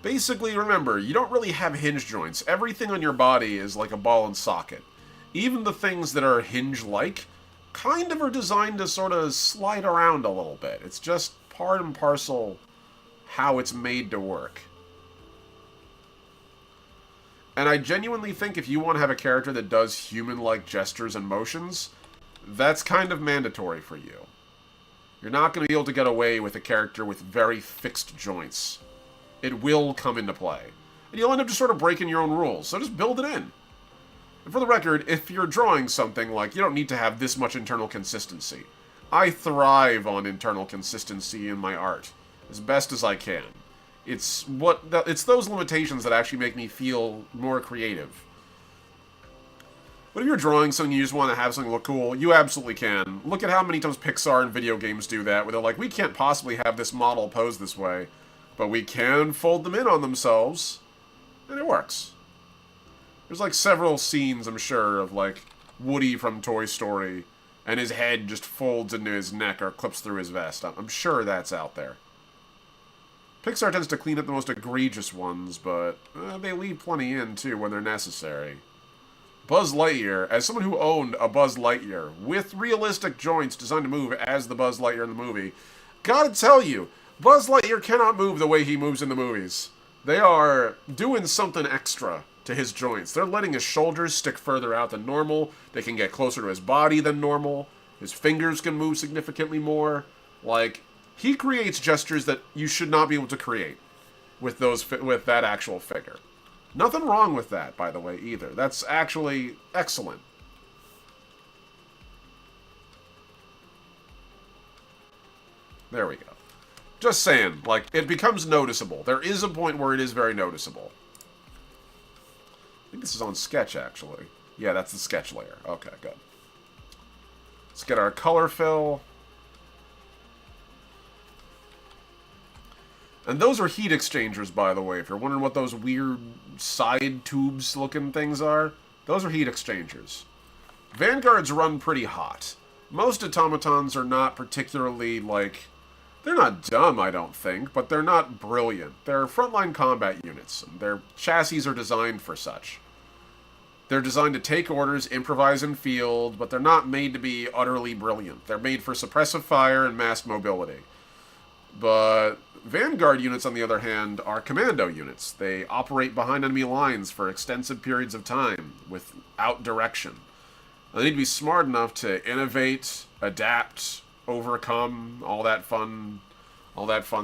Basically, remember, you don't really have hinge joints. Everything on your body is like a ball and socket. Even the things that are hinge-like kind of are designed to sort of slide around a little bit. It's just part and parcel how it's made to work. And I genuinely think if you want to have a character that does human-like gestures and motions, that's kind of mandatory for you. You're not going to be able to get away with a character with very fixed joints. It will come into play. And you'll end up just sort of breaking your own rules, so just build it in. And for the record, if you're drawing something, like, you don't need to have this much internal consistency. I thrive on internal consistency in my art, as best as I can. It's those limitations that actually make me feel more creative. But if you're drawing something you just want to have something look cool, you absolutely can. Look at how many times Pixar and video games do that, where they're like, we can't possibly have this model posed this way, but we can fold them in on themselves, and it works. There's like several scenes, I'm sure, of like Woody from Toy Story, and his head just folds into his neck or clips through his vest. I'm sure that's out there. Pixar tends to clean up the most egregious ones, but they leave plenty in, too, when they're necessary. Buzz Lightyear, as someone who owned a Buzz Lightyear, with realistic joints designed to move as the Buzz Lightyear in the movie, gotta tell you, Buzz Lightyear cannot move the way he moves in the movies. They are doing something extra to his joints. They're letting his shoulders stick further out than normal. They can get closer to his body than normal. His fingers can move significantly more. Like, he creates gestures that you should not be able to create with that actual figure. Nothing wrong with that, by the way, either. That's actually excellent. There we go. Just saying, like, it becomes noticeable. There is a point where it is very noticeable. I think this is on sketch, actually. Yeah, that's the sketch layer. Okay, good. Let's get our color fill. And those are heat exchangers, by the way. If you're wondering what those weird side tubes looking things are, those are heat exchangers. Vanguards run pretty hot. Most automatons are not particularly, like... They're not dumb, I don't think, but they're not brilliant. They're frontline combat units. Their chassis are designed for such. They're designed to take orders, improvise in field, but they're not made to be utterly brilliant. They're made for suppressive fire and mass mobility. But Vanguard units, on the other hand, are commando units. They operate behind enemy lines for extensive periods of time without direction. They need to be smart enough to innovate, adapt, overcome, all that fun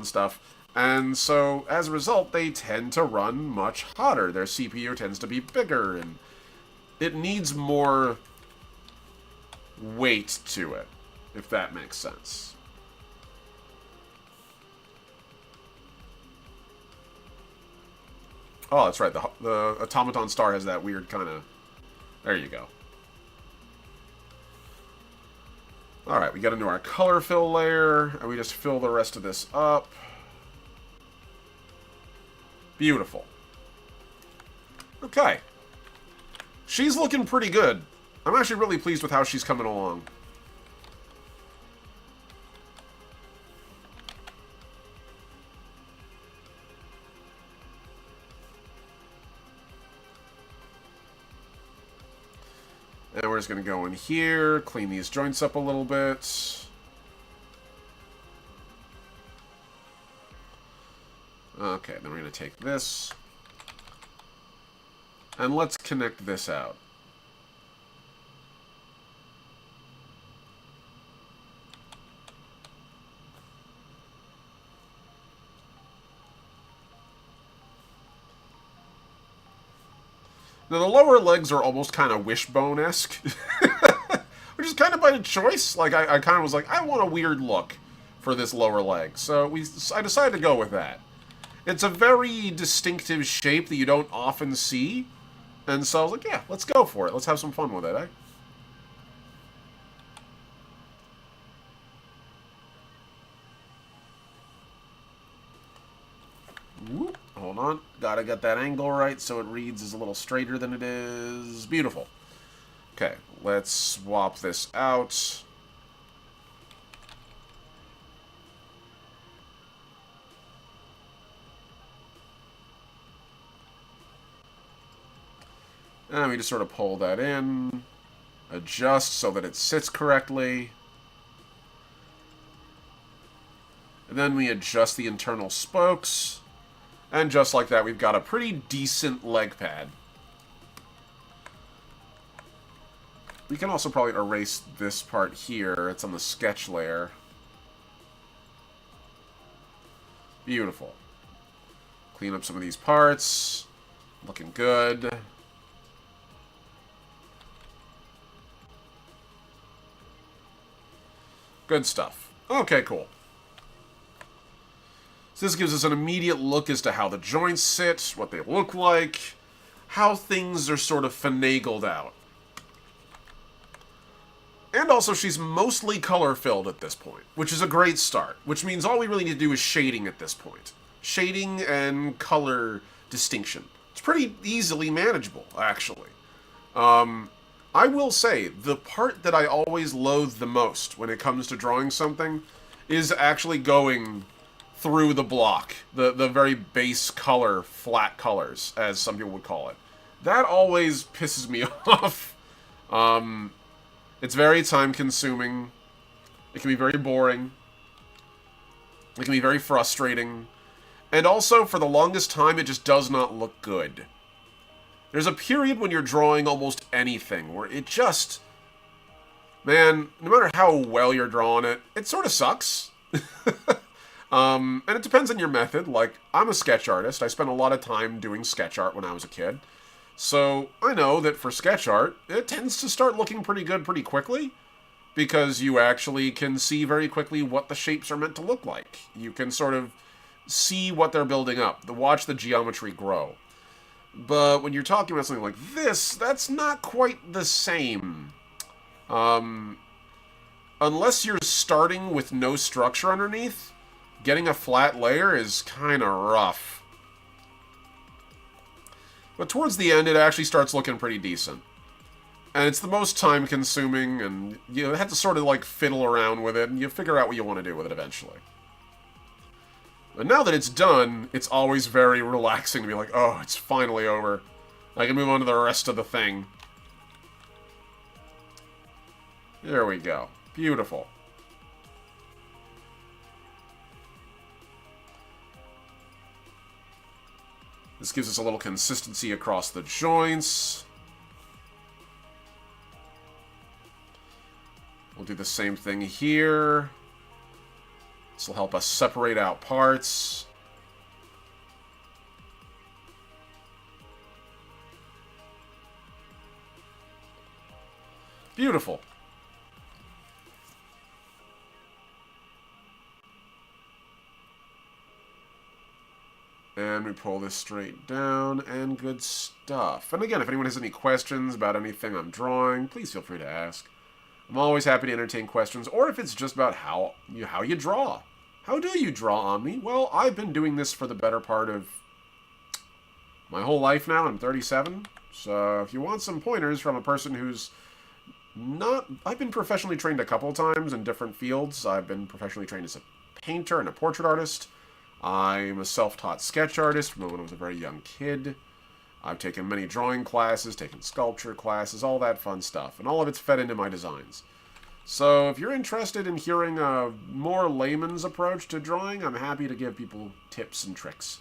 stuff. And so, as a result, they tend to run much hotter. Their CPU tends to be bigger, and it needs more weight to it, if that makes sense. Oh, that's right. The Automaton Star has that weird kind of... There you go. Alright, we get into our color fill layer, and we just fill the rest of this up. Beautiful. Okay. She's looking pretty good. I'm actually really pleased with how she's coming along. And we're just going to go in here, clean these joints up a little bit. Okay, then we're going to take this. And let's connect this out. Now, the lower legs are almost kind of wishbone-esque, which is kind of by choice. Like, I kind of was like, I want a weird look for this lower leg, so I decided to go with that. It's a very distinctive shape that you don't often see, and so I was like, yeah, let's go for it. Let's have some fun with it, eh? Whoop. Hold on. Gotta get that angle right so it reads as a little straighter than it is. Beautiful. Okay, let's swap this out. And we just sort of pull that in. Adjust so that it sits correctly. And then we adjust the internal spokes. And just like that, we've got a pretty decent leg pad. We can also probably erase this part here. It's on the sketch layer. Beautiful. Clean up some of these parts. Looking good. Good stuff. Okay, cool. So this gives us an immediate look as to how the joints sit, what they look like, how things are sort of finagled out. And also, she's mostly color-filled at this point, which is a great start, which means all we really need to do is shading at this point. Shading and color distinction. It's pretty easily manageable, actually. I will say, the part that I always loathe the most when it comes to drawing something is actually going through the block. The very base color, flat colors, as some people would call it. That always pisses me off. It's very time-consuming. It can be very boring. It can be very frustrating. And also, for the longest time, it just does not look good. There's a period when you're drawing almost anything where it just... Man, no matter how well you're drawing it, it sort of sucks. And it depends on your method. Like, I'm a sketch artist. I spent a lot of time doing sketch art when I was a kid. So, I know that for sketch art, it tends to start looking pretty good pretty quickly. Because you actually can see very quickly what the shapes are meant to look like. You can sort of see what they're building up. Watch the geometry grow. But when you're talking about something like this, that's not quite the same. Unless you're starting with no structure underneath, getting a flat layer is kind of rough. But towards the end, it actually starts looking pretty decent. And it's the most time-consuming, and you have to sort of, like, fiddle around with it, and you figure out what you want to do with it eventually. But now that it's done, it's always very relaxing to be like, oh, it's finally over. I can move on to the rest of the thing. There we go. Beautiful. This gives us a little consistency across the joints. We'll do the same thing here. This will help us separate out parts. Beautiful. And we pull this straight down, and good stuff. And again, if anyone has any questions about anything I'm drawing, please feel free to ask. I'm always happy to entertain questions, or if it's just about how you draw. How do you draw, Omni? Well, I've been doing this for the better part of my whole life now. I'm 37, so if you want some pointers from a person who's not... I've been professionally trained a couple times in different fields. I've been professionally trained as a painter and a portrait artist. I'm a self-taught sketch artist from when I was a very young kid. I've taken many drawing classes, taken sculpture classes, all that fun stuff, and all of it's fed into my designs. So if you're interested in hearing a more layman's approach to drawing, I'm happy to give people tips and tricks.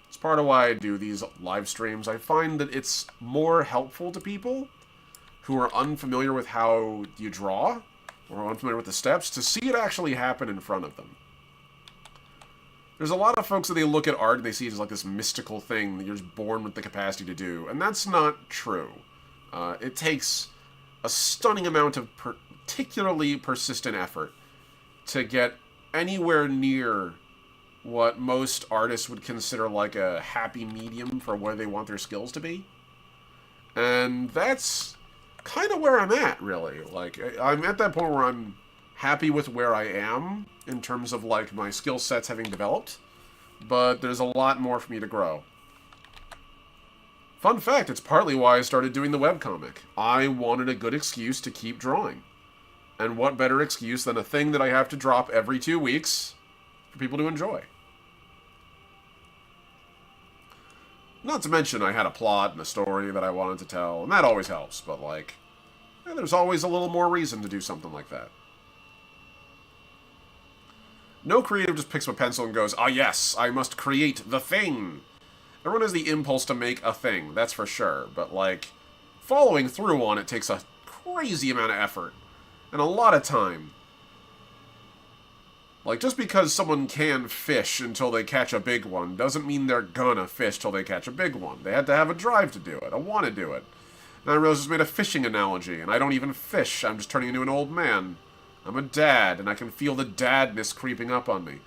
It's part of why I do these live streams. I find that it's more helpful to people who are unfamiliar with how you draw, or unfamiliar with the steps, to see it actually happen in front of them. There's a lot of folks that they look at art and they see it as like this mystical thing that you're just born with the capacity to do, and that's not true. It takes a stunning amount of particularly persistent effort to get anywhere near what most artists would consider like a happy medium for where they want their skills to be. And that's kind of where I'm at, really. Like, I'm at that point where I'm happy with where I am in terms of, like, my skill sets having developed, but there's a lot more for me to grow. Fun fact, it's partly why I started doing the webcomic. I wanted a good excuse to keep drawing. And what better excuse than a thing that I have to drop every 2 weeks for people to enjoy. Not to mention I had a plot and a story that I wanted to tell, and that always helps, but like, there's always a little more reason to do something like that. No creative just picks up a pencil and goes, ah yes, I must create the thing. Everyone has the impulse to make a thing, that's for sure, but like, following through on it takes a crazy amount of effort, and a lot of time. Like, just because someone can fish until they catch a big one doesn't mean they're gonna fish till they catch a big one. They had to have a drive to do it, a want to do it. And I realized I just made a fishing analogy, and I don't even fish, I'm just turning into an old man. I'm a dad, and I can feel the dadness creeping up on me.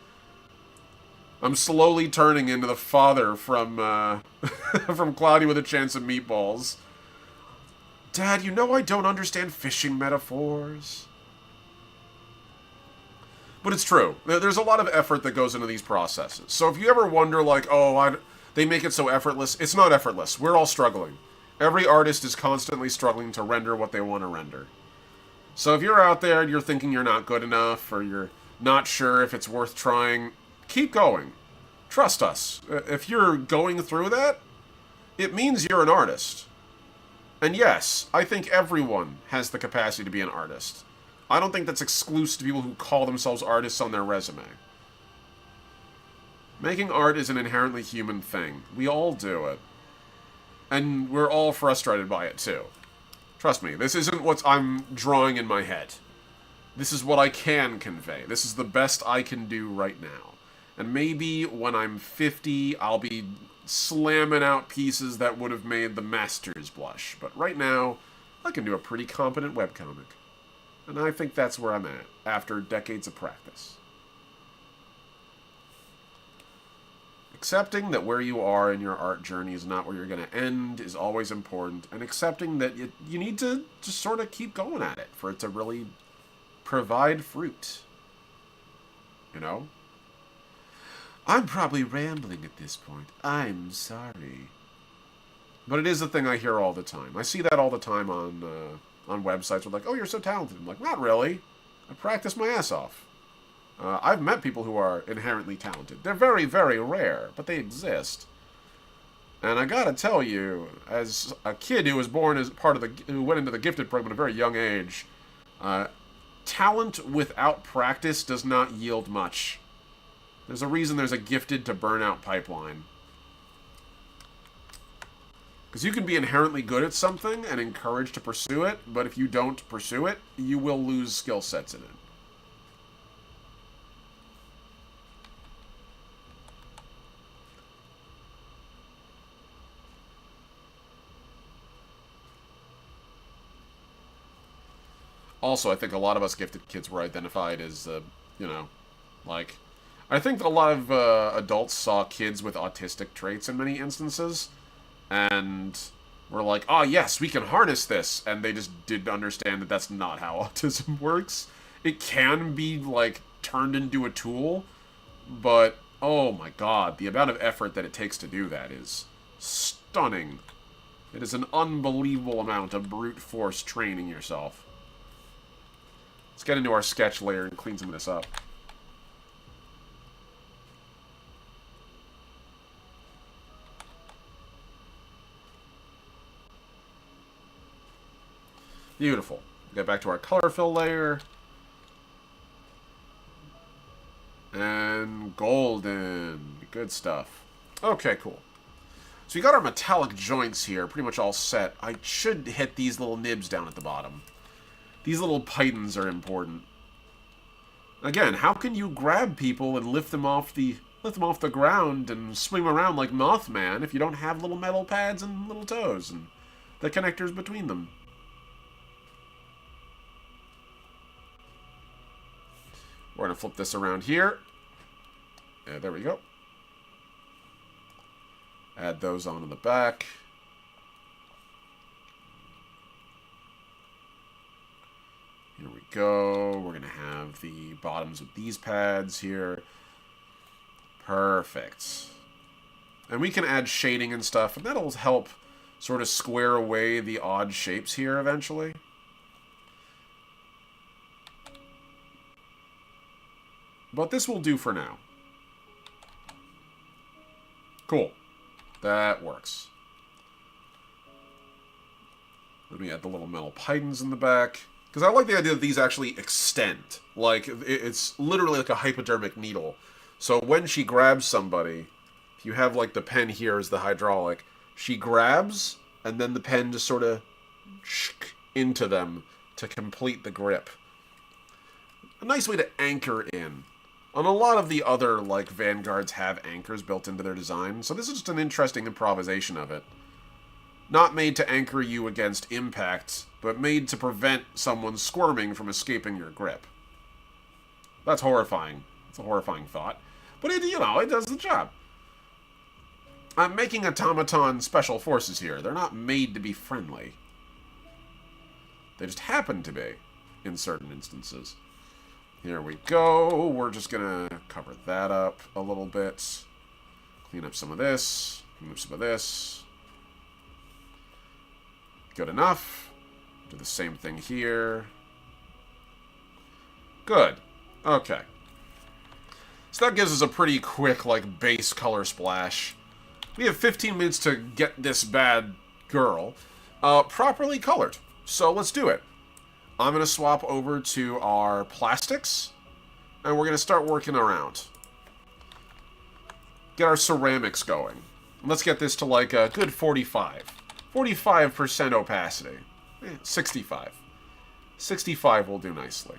I'm slowly turning into the father from, from Cloudy with a Chance of Meatballs. Dad, you know I don't understand fishing metaphors. But it's true. There's a lot of effort that goes into these processes. So if you ever wonder, like, oh, they make it so effortless, it's not effortless. We're all struggling. Every artist is constantly struggling to render what they want to render. So if you're out there and you're thinking you're not good enough, or you're not sure if it's worth trying, keep going. Trust us. If you're going through that, it means you're an artist. And yes, I think everyone has the capacity to be an artist. I don't think that's exclusive to people who call themselves artists on their resume. Making art is an inherently human thing. We all do it. And we're all frustrated by it, too. Trust me, this isn't what I'm drawing in my head. This is what I can convey. This is the best I can do right now. And maybe when I'm 50, I'll be slamming out pieces that would have made the masters blush. But right now, I can do a pretty competent webcomic. And I think that's where I'm at, after decades of practice. Accepting that where you are in your art journey is not where you're going to end is always important, and accepting that you need to just sort of keep going at it for it to really provide fruit. You know? I'm probably rambling at this point. I'm sorry. But it is a thing I hear all the time. I see that all the time on websites with like, oh, you're so talented. I'm like, not really. I practice my ass off. I've met people who are inherently talented. They're very, very rare, but they exist. And I gotta tell you, as a kid who was born as part of who went into the gifted program at a very young age, talent without practice does not yield much. There's a reason there's a gifted to burnout pipeline. Because you can be inherently good at something and encouraged to pursue it, but if you don't pursue it, you will lose skill sets in it. Also, I think a lot of us gifted kids were identified as, you know, like... I think a lot of adults saw kids with autistic traits in many instances, and were like, oh yes, we can harness this, and they just didn't understand that that's not how autism works. It can be, like, turned into a tool, but, oh my god, the amount of effort that it takes to do that is stunning. It is an unbelievable amount of brute force training yourself. Let's get into our sketch layer and clean some of this up. Beautiful. Get back to our color fill layer. And golden. Good stuff. Okay, cool. So we got our metallic joints here pretty much all set. I should hit these little nibs down at the bottom. These little pythons are important. Again, how can you grab people and lift them off the lift them off the ground and swing them around like Mothman if you don't have little metal pads and little toes and the connectors between them. We're going to flip this around here. Yeah, there we go. Add those onto the back. Here we go. We're going to have the bottoms of these pads here. Perfect. And we can add shading and stuff, and that'll help sort of square away the odd shapes here eventually. But this will do for now. Cool. That works. Let me add the little metal pythons in the back. Because I like the idea that these actually extend. Like, it's literally like a hypodermic needle. So when she grabs somebody, if you have, like, the pen here as the hydraulic, she grabs, and then the pen just sort of into them to complete the grip. A nice way to anchor in. And a lot of the other, like, Vanguards have anchors built into their design, so this is just an interesting improvisation of it. Not made to anchor you against impact, but made to prevent someone squirming from escaping your grip. That's horrifying. It's a horrifying thought. But it, you know, it does the job. I'm making automaton special forces here. They're not made to be friendly. They just happen to be, in certain instances. Here we go. We're just going to cover that up a little bit. Clean up some of this. Clean up some of this. Good enough. Do the same thing here. Good. Okay. So that gives us a pretty quick, like, base color splash. We have 15 minutes to get this bad girl properly colored. So let's do it. I'm going to swap over to our plastics, and we're going to start working around. Get our ceramics going. Let's get this to like a good 45. 45% opacity. 65. 65 will do nicely.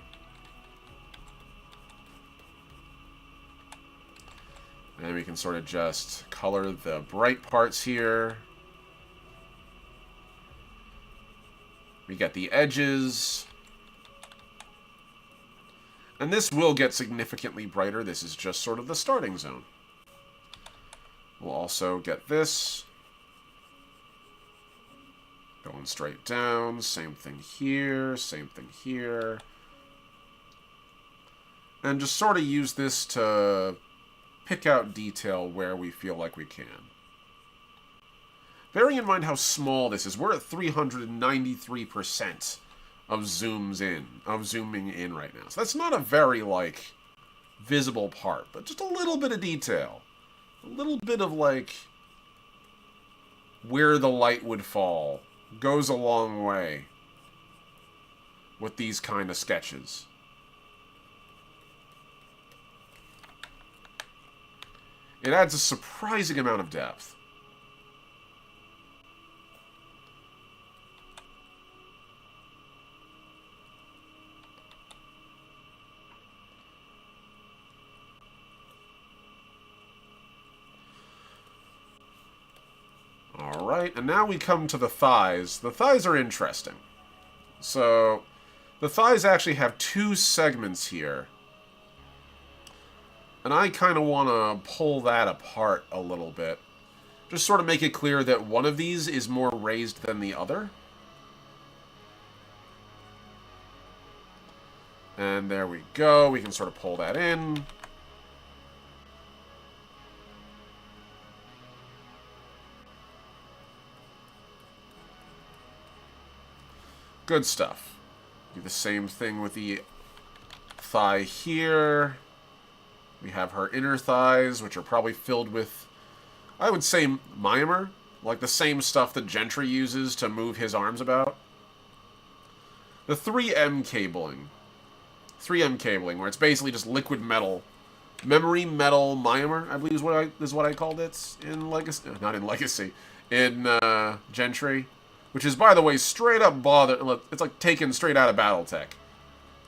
And we can sort of just color the bright parts here. We get the edges. And this will get significantly brighter. This is just sort of the starting zone. We'll also get this. Going straight down. Same thing here. Same thing here. And just sort of use this to pick out detail where we feel like we can. Bearing in mind how small this is, we're at 393% of zooming in right now. So that's not a very, like, visible part, but just a little bit of detail. A little bit of, like, where the light would fall goes a long way with these kind of sketches. It adds a surprising amount of depth. Alright, and now we come to the thighs. The thighs are interesting. So, the thighs actually have two segments here. And I kind of want to pull that apart a little bit. Just sort of make it clear that one of these is more raised than the other. And there we go. We can sort of pull that in. Good stuff. Do the same thing with the thigh here. We have her inner thighs, which are probably filled with, I would say, Myanmar. Like the same stuff that Gentry uses to move his arms about. The 3M cabling. 3M cabling, where it's basically just liquid metal. Memory metal Myanmar, I believe is what I called it in Legacy. Not in Legacy. In Gentry. Which is, by the way, straight up it's like taken straight out of Battletech.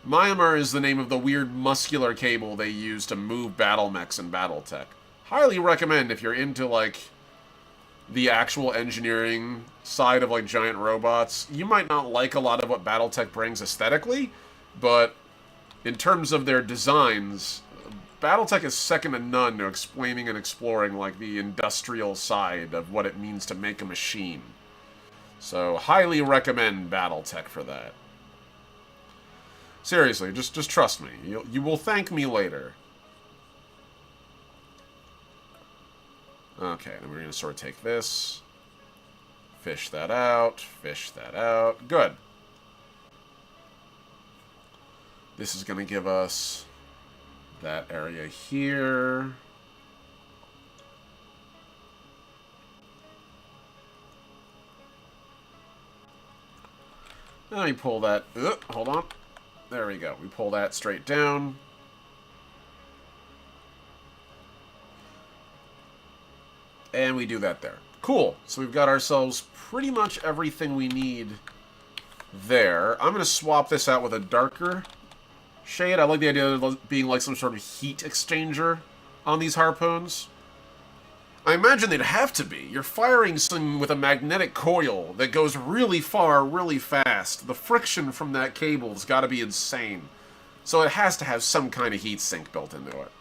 Myanmar is the name of the weird muscular cable they use to move battle mechs in Battletech. highly recommend if you're into, like, the actual engineering side of, like, giant robots. You might not like a lot of what Battletech brings aesthetically, but in terms of their designs, Battletech is second to none to explaining and exploring, like, the industrial side of what it means to make a machine. So, highly recommend Battletech for that. Seriously, just trust me. You will thank me later. Okay, then we're going to sort of take this, fish that out, Good. This is going to give us that area here. Let me pull that, hold on. There we go. We pull that straight down. And we do that there. Cool. So we've got ourselves pretty much everything we need there. I'm going to swap this out with a darker shade. I like the idea of it being like some sort of heat exchanger on these harpoons. I imagine they'd have to be. You're firing something with a magnetic coil that goes really far, really fast. The friction from that cable's got to be insane. So it has to have some kind of heat sink built into it.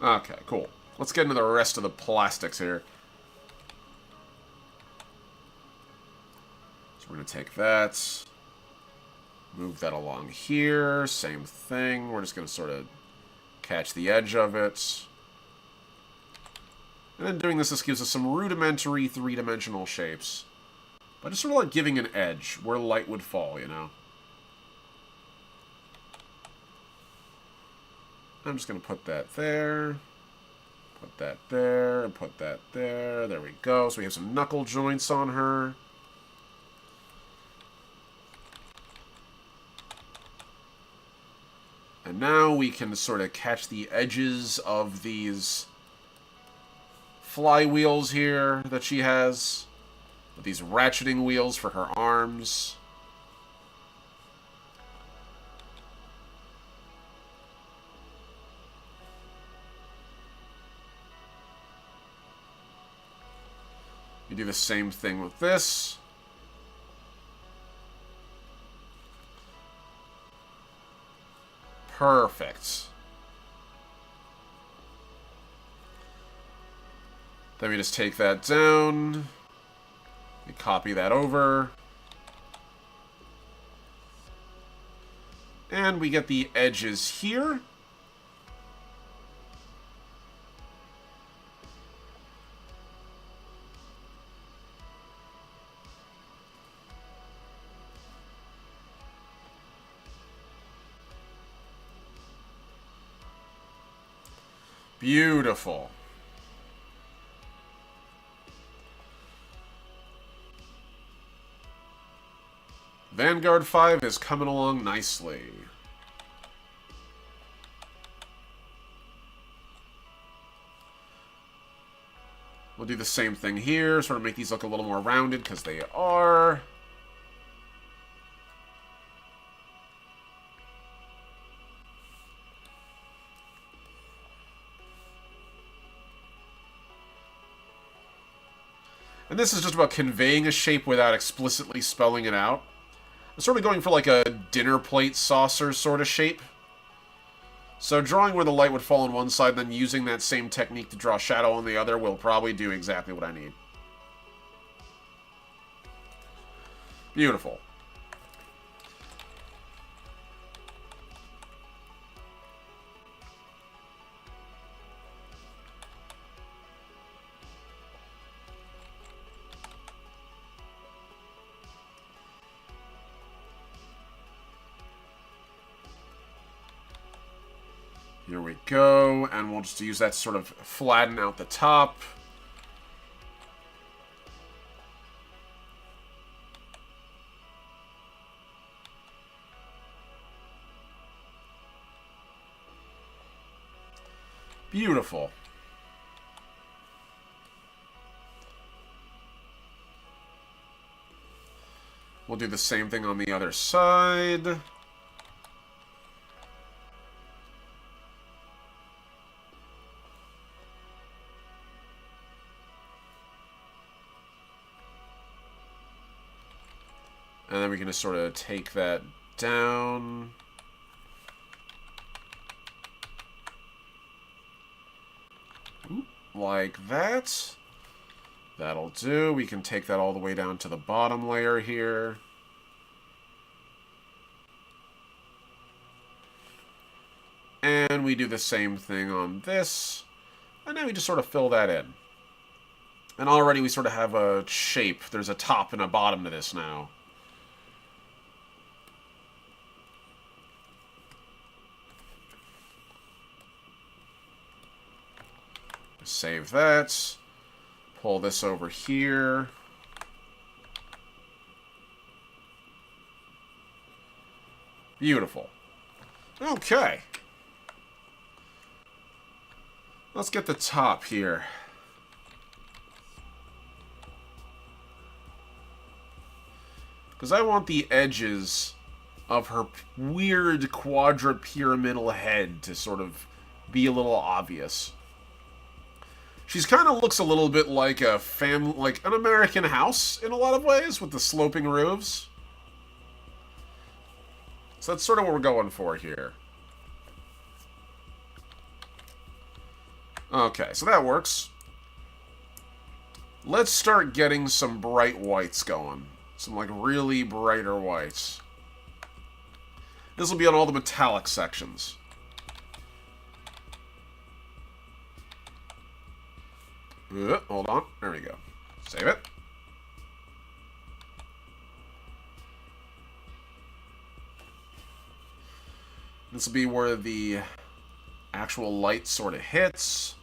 Okay, cool. Let's get into the rest of the plastics here. So we're going to take that, move that along here, same thing. We're just going to sort of catch the edge of it. And then doing this gives us some rudimentary three-dimensional shapes. But just sort of like giving an edge where light would fall, you know? I'm just going to put that there, put that there, and put that there. There we go. So we have some knuckle joints on her. And now we can sort of catch the edges of these flywheels here that she has. With these ratcheting wheels for her arms. You do the same thing with this. Perfect. Then we just take that down. We copy that over. And we get the edges here. Beautiful. Vanguard 5 is coming along nicely. We'll do the same thing here, sort of make these look a little more rounded, because they are. And this is just about conveying a shape without explicitly spelling it out. I'm sort of going for like a dinner plate saucer sort of shape. So drawing where the light would fall on one side, then using that same technique to draw shadow on the other will probably do exactly what I need. Beautiful. Here we go, and we'll just use that to sort of flatten out the top. Beautiful. We'll do the same thing on the other side. And then we can just sort of take that down. Like that. That'll do. We can take that all the way down to the bottom layer here. And we do the same thing on this. And then we just sort of fill that in. And already we sort of have a shape. There's a top and a bottom to this now. Save that. Pull this over here. Beautiful. Okay. Let's get the top here. Because I want the edges of her weird quadrupyramidal head to sort of be a little obvious. She's kind of looks a little bit like a like an American house in a lot of ways with the sloping roofs. So that's sort of what we're going for here. Okay, so that works. Let's start getting some bright whites going. Some, like, really brighter whites. This will be on all the metallic sections. Hold on. There we go. Save it. This will be where the actual light sort of hits.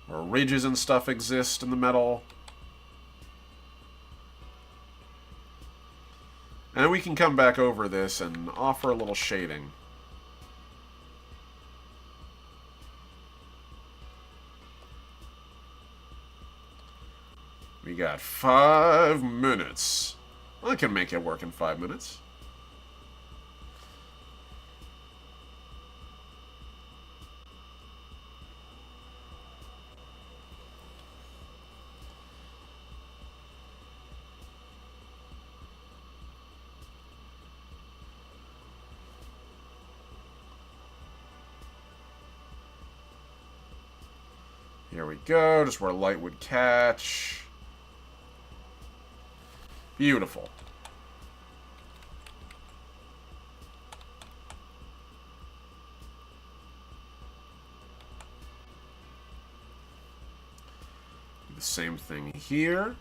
Where ridges and stuff exist in the metal. And we can come back over this and offer a little shading. We got 5 minutes. I can make it work in 5 minutes. Here we go, just where light would catch. Beautiful. Do the same thing here.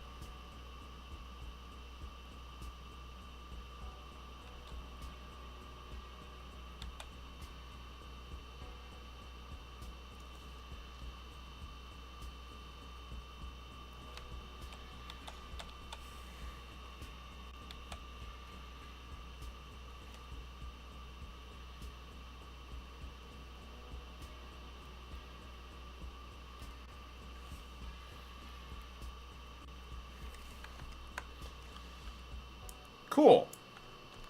Cool.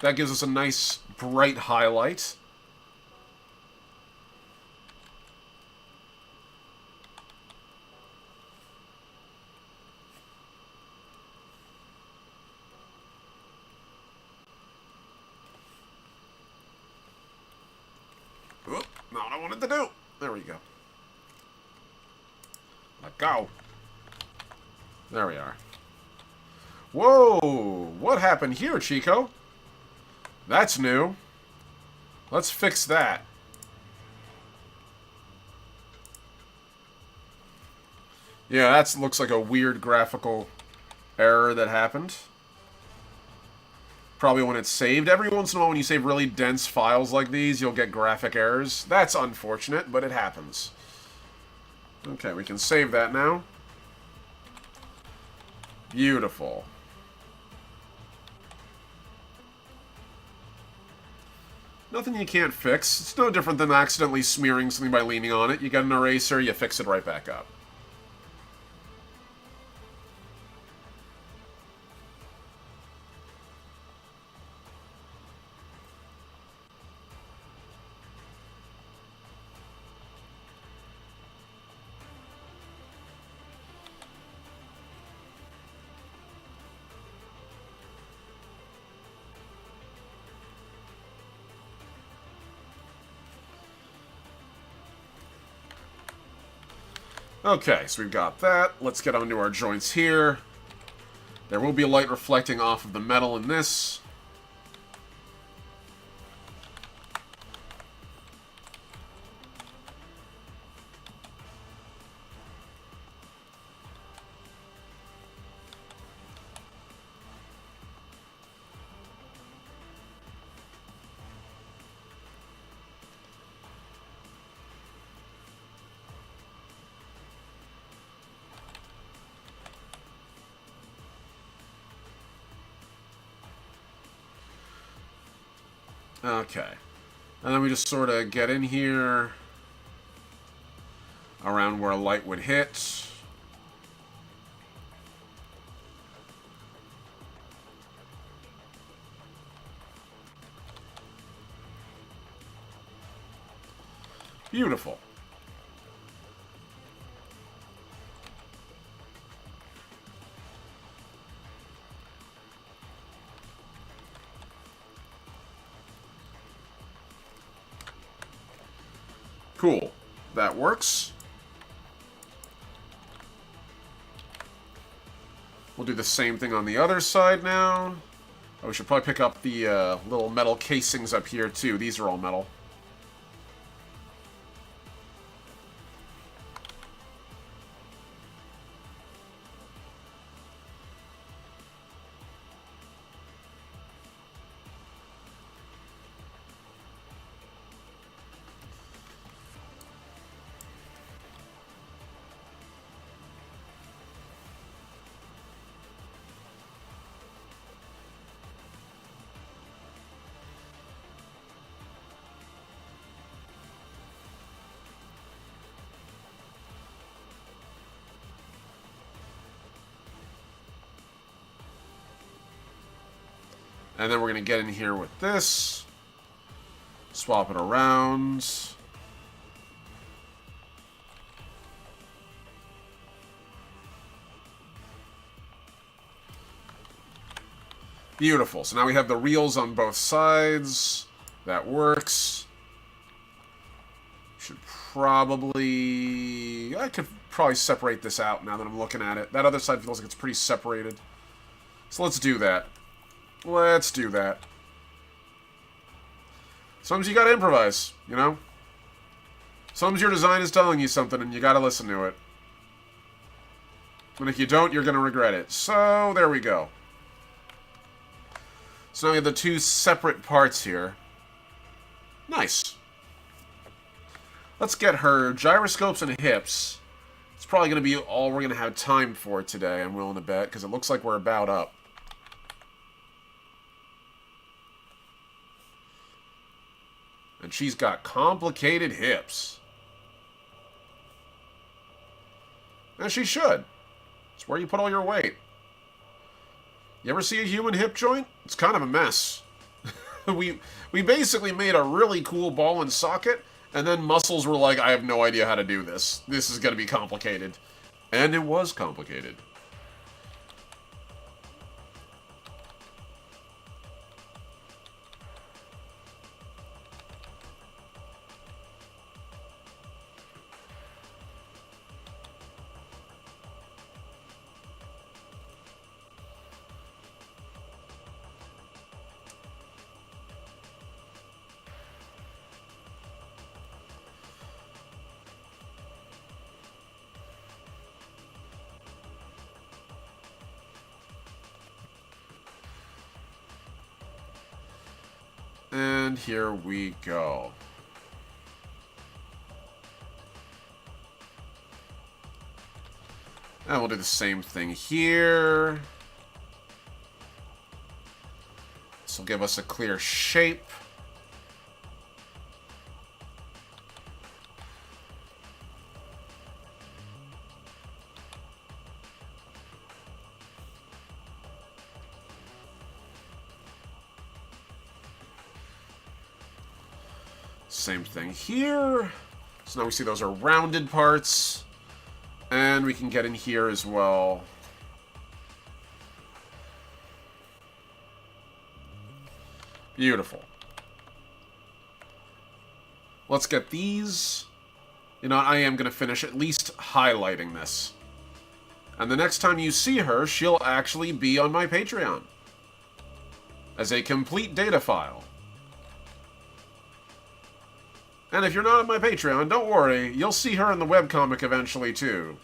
That gives us a nice, bright highlight. Oop, not what I wanted to do. There we go. Let go. There we are. Whoa! What happened here, Chico? That's new. Let's fix that. Yeah, that looks like a weird graphical error that happened. Probably when it's saved. Every once in a while when you save really dense files like these, you'll get graphic errors. That's unfortunate, but it happens. Okay, we can save that now. Beautiful. Nothing you can't fix. It's no different than accidentally smearing something by leaning on it. You get an eraser, you fix it right back up. Okay, so we've got that. Let's get onto our joints here. There will be light reflecting off of the metal in this. Okay. And then we just sort of get in here around where light would hit. Beautiful. Cool. That works. We'll do the same thing on the other side now. Oh, we should probably pick up the little metal casings up here, too. These are all metal. And then we're going to get in here with this. Swap it around. Beautiful. So now we have the reels on both sides. That works. Should probably... I could probably separate this out now that I'm looking at it. That other side feels like it's pretty separated. So let's do that. Let's do that. Sometimes you gotta improvise, you know? Sometimes your design is telling you something and you gotta listen to it. And if you don't, you're gonna regret it. So, there we go. So now we have the two separate parts here. Nice. Let's get her gyroscopes and hips. It's probably gonna be all we're gonna have time for today, I'm willing to bet, because it looks like we're about up. And she's got complicated hips. And she should. It's where you put all your weight. You ever see a human hip joint? It's kind of a mess. we basically made a really cool ball and socket, and then muscles were like, I have no idea how to do this. This is going to be complicated. And it was complicated. And here we go. And we'll do the same thing here. This will give us a clear shape. Same thing here. So now we see those are rounded parts. And we can get in here as well. Beautiful. Let's get these You know, I am going to finish at least highlighting this. And the next time you see her, she'll actually be on my Patreon. As a complete data file. And if you're not on my Patreon, don't worry, you'll see her in the webcomic eventually too.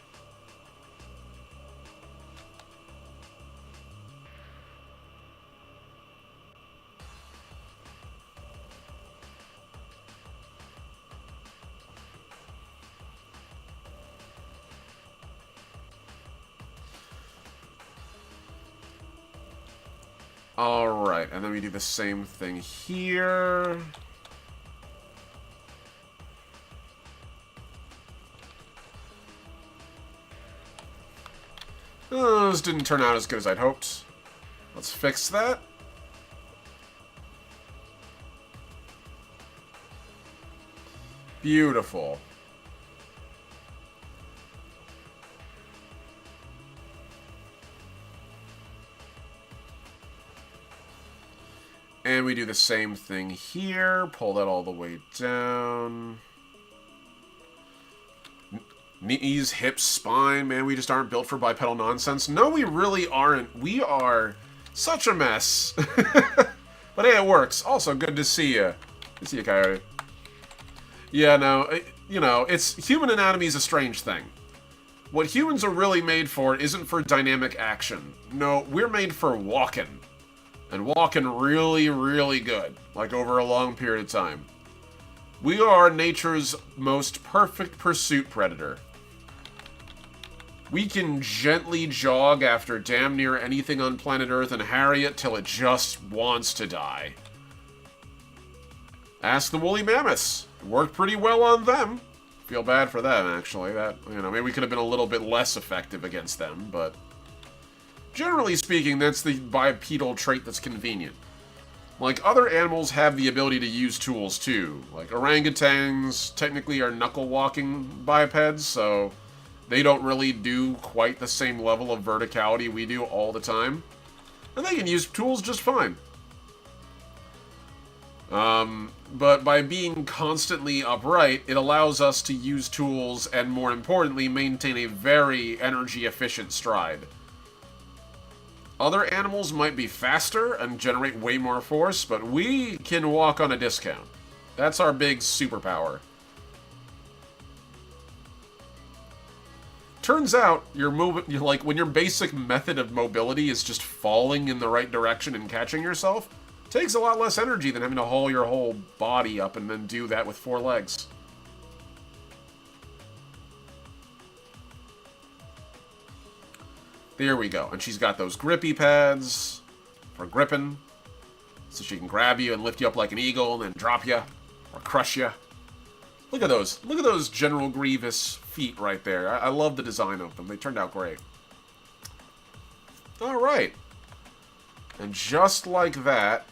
Alright, and then we do the same thing here. Oh, this didn't turn out as good as I'd hoped. Let's fix that. Beautiful. And we do the same thing here. Pull that all the way down. Knees, hips, spine. Man, we just aren't built for bipedal nonsense. No, we really aren't. We are such a mess. But hey, it works. Also, good to see you. Good to see you, Coyote. Yeah, no, you know, human anatomy is a strange thing. What humans are really made for isn't for dynamic action. No, we're made for walking. And walking really, really good. Like over a long period of time. We are nature's most perfect pursuit predator. We can gently jog after damn near anything on planet Earth and harry it till it just wants to die. Ask the woolly mammoths. It worked pretty well on them. Feel bad for them, actually. That, you know, maybe we could have been a little bit less effective against them, but generally speaking, that's the bipedal trait that's convenient. Like, other animals have the ability to use tools, too. Like, orangutans technically are knuckle-walking bipeds, so they don't really do quite the same level of verticality we do all the time. And they can use tools just fine. But by being constantly upright, it allows us to use tools and, more importantly, maintain a very energy-efficient stride. Other animals might be faster and generate way more force, but we can walk on a discount. That's our big superpower. Turns out, like, when your basic method of mobility is just falling in the right direction and catching yourself, takes a lot less energy than having to haul your whole body up and then do that with 4 legs. There we go. And she's got those grippy pads for gripping, so she can grab you and lift you up like an eagle and then drop you or crush you. Look at those. Look at those General Grievous feet right there. I love the design of them. They turned out great. Alright. And just like that,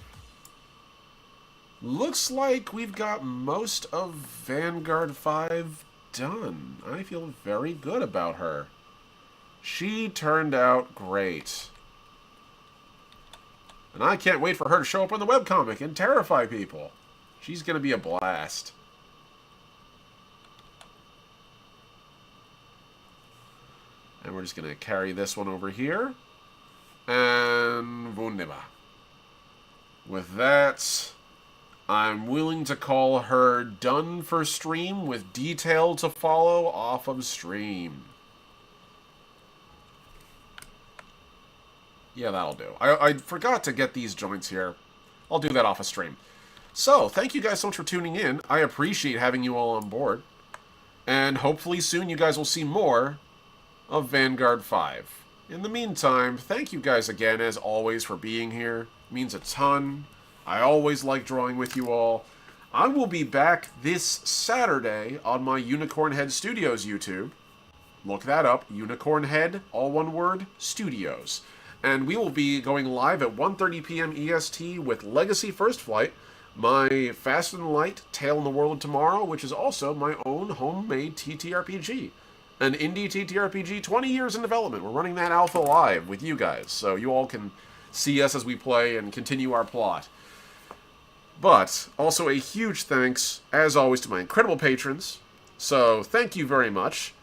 looks like we've got most of Vanguard 5 done. I feel very good about her. She turned out great. And I can't wait for her to show up on the webcomic and terrify people. She's going to be a blast. And we're just going to carry this one over here. And wunderbar. With that, I'm willing to call her done for stream with detail to follow off of stream. Yeah, that'll do. I forgot to get these joints here. I'll do that off of stream. So, thank you guys so much for tuning in. I appreciate having you all on board. And hopefully soon you guys will see more of Vanguard 5. In the meantime, thank you guys again, as always, for being here. It means a ton. I always like drawing with you all. I will be back this Saturday on my Unicorn Head Studios YouTube. Look that up. Unicorn Head, all one word, Studios. And we will be going live at 1:30 p.m. EST with Legacy First Flight, my Fast and Light Tale in the World of Tomorrow, which is also my own homemade TTRPG. An indie TTRPG, 20 years in development. We're running that alpha live with you guys, so you all can see us as we play and continue our plot. But also a huge thanks, as always, to my incredible patrons. So, thank you very much.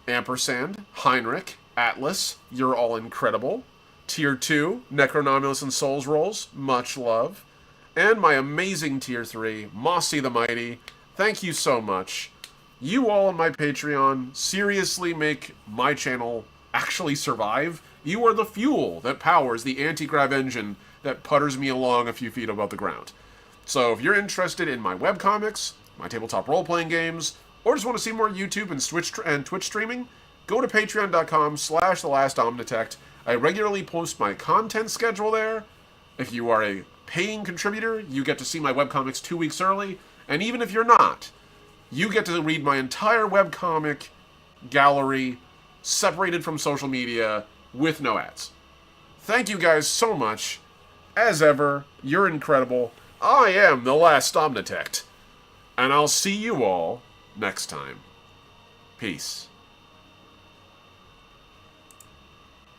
Ampersand, Heinrich, Atlas, you're all incredible. Tier 2, Necronomulus and Souls Rolls, much love. And my amazing Tier 3, Mossy the Mighty, thank you so much. You all on my Patreon seriously make my channel actually survive. You are the fuel that powers the anti-grav engine that putters me along a few feet above the ground. So if you're interested in my webcomics, my tabletop role-playing games, or just want to see more YouTube and Twitch streaming, go to patreon.com/thelastOmnitect. I regularly post my content schedule there. If you are a paying contributor, you get to see my webcomics 2 weeks early, and even if you're not, you get to read my entire webcomic gallery, separated from social media, with no ads. Thank you guys so much. As ever, you're incredible. I am the Last Omnitect. And I'll see you all next time. Peace.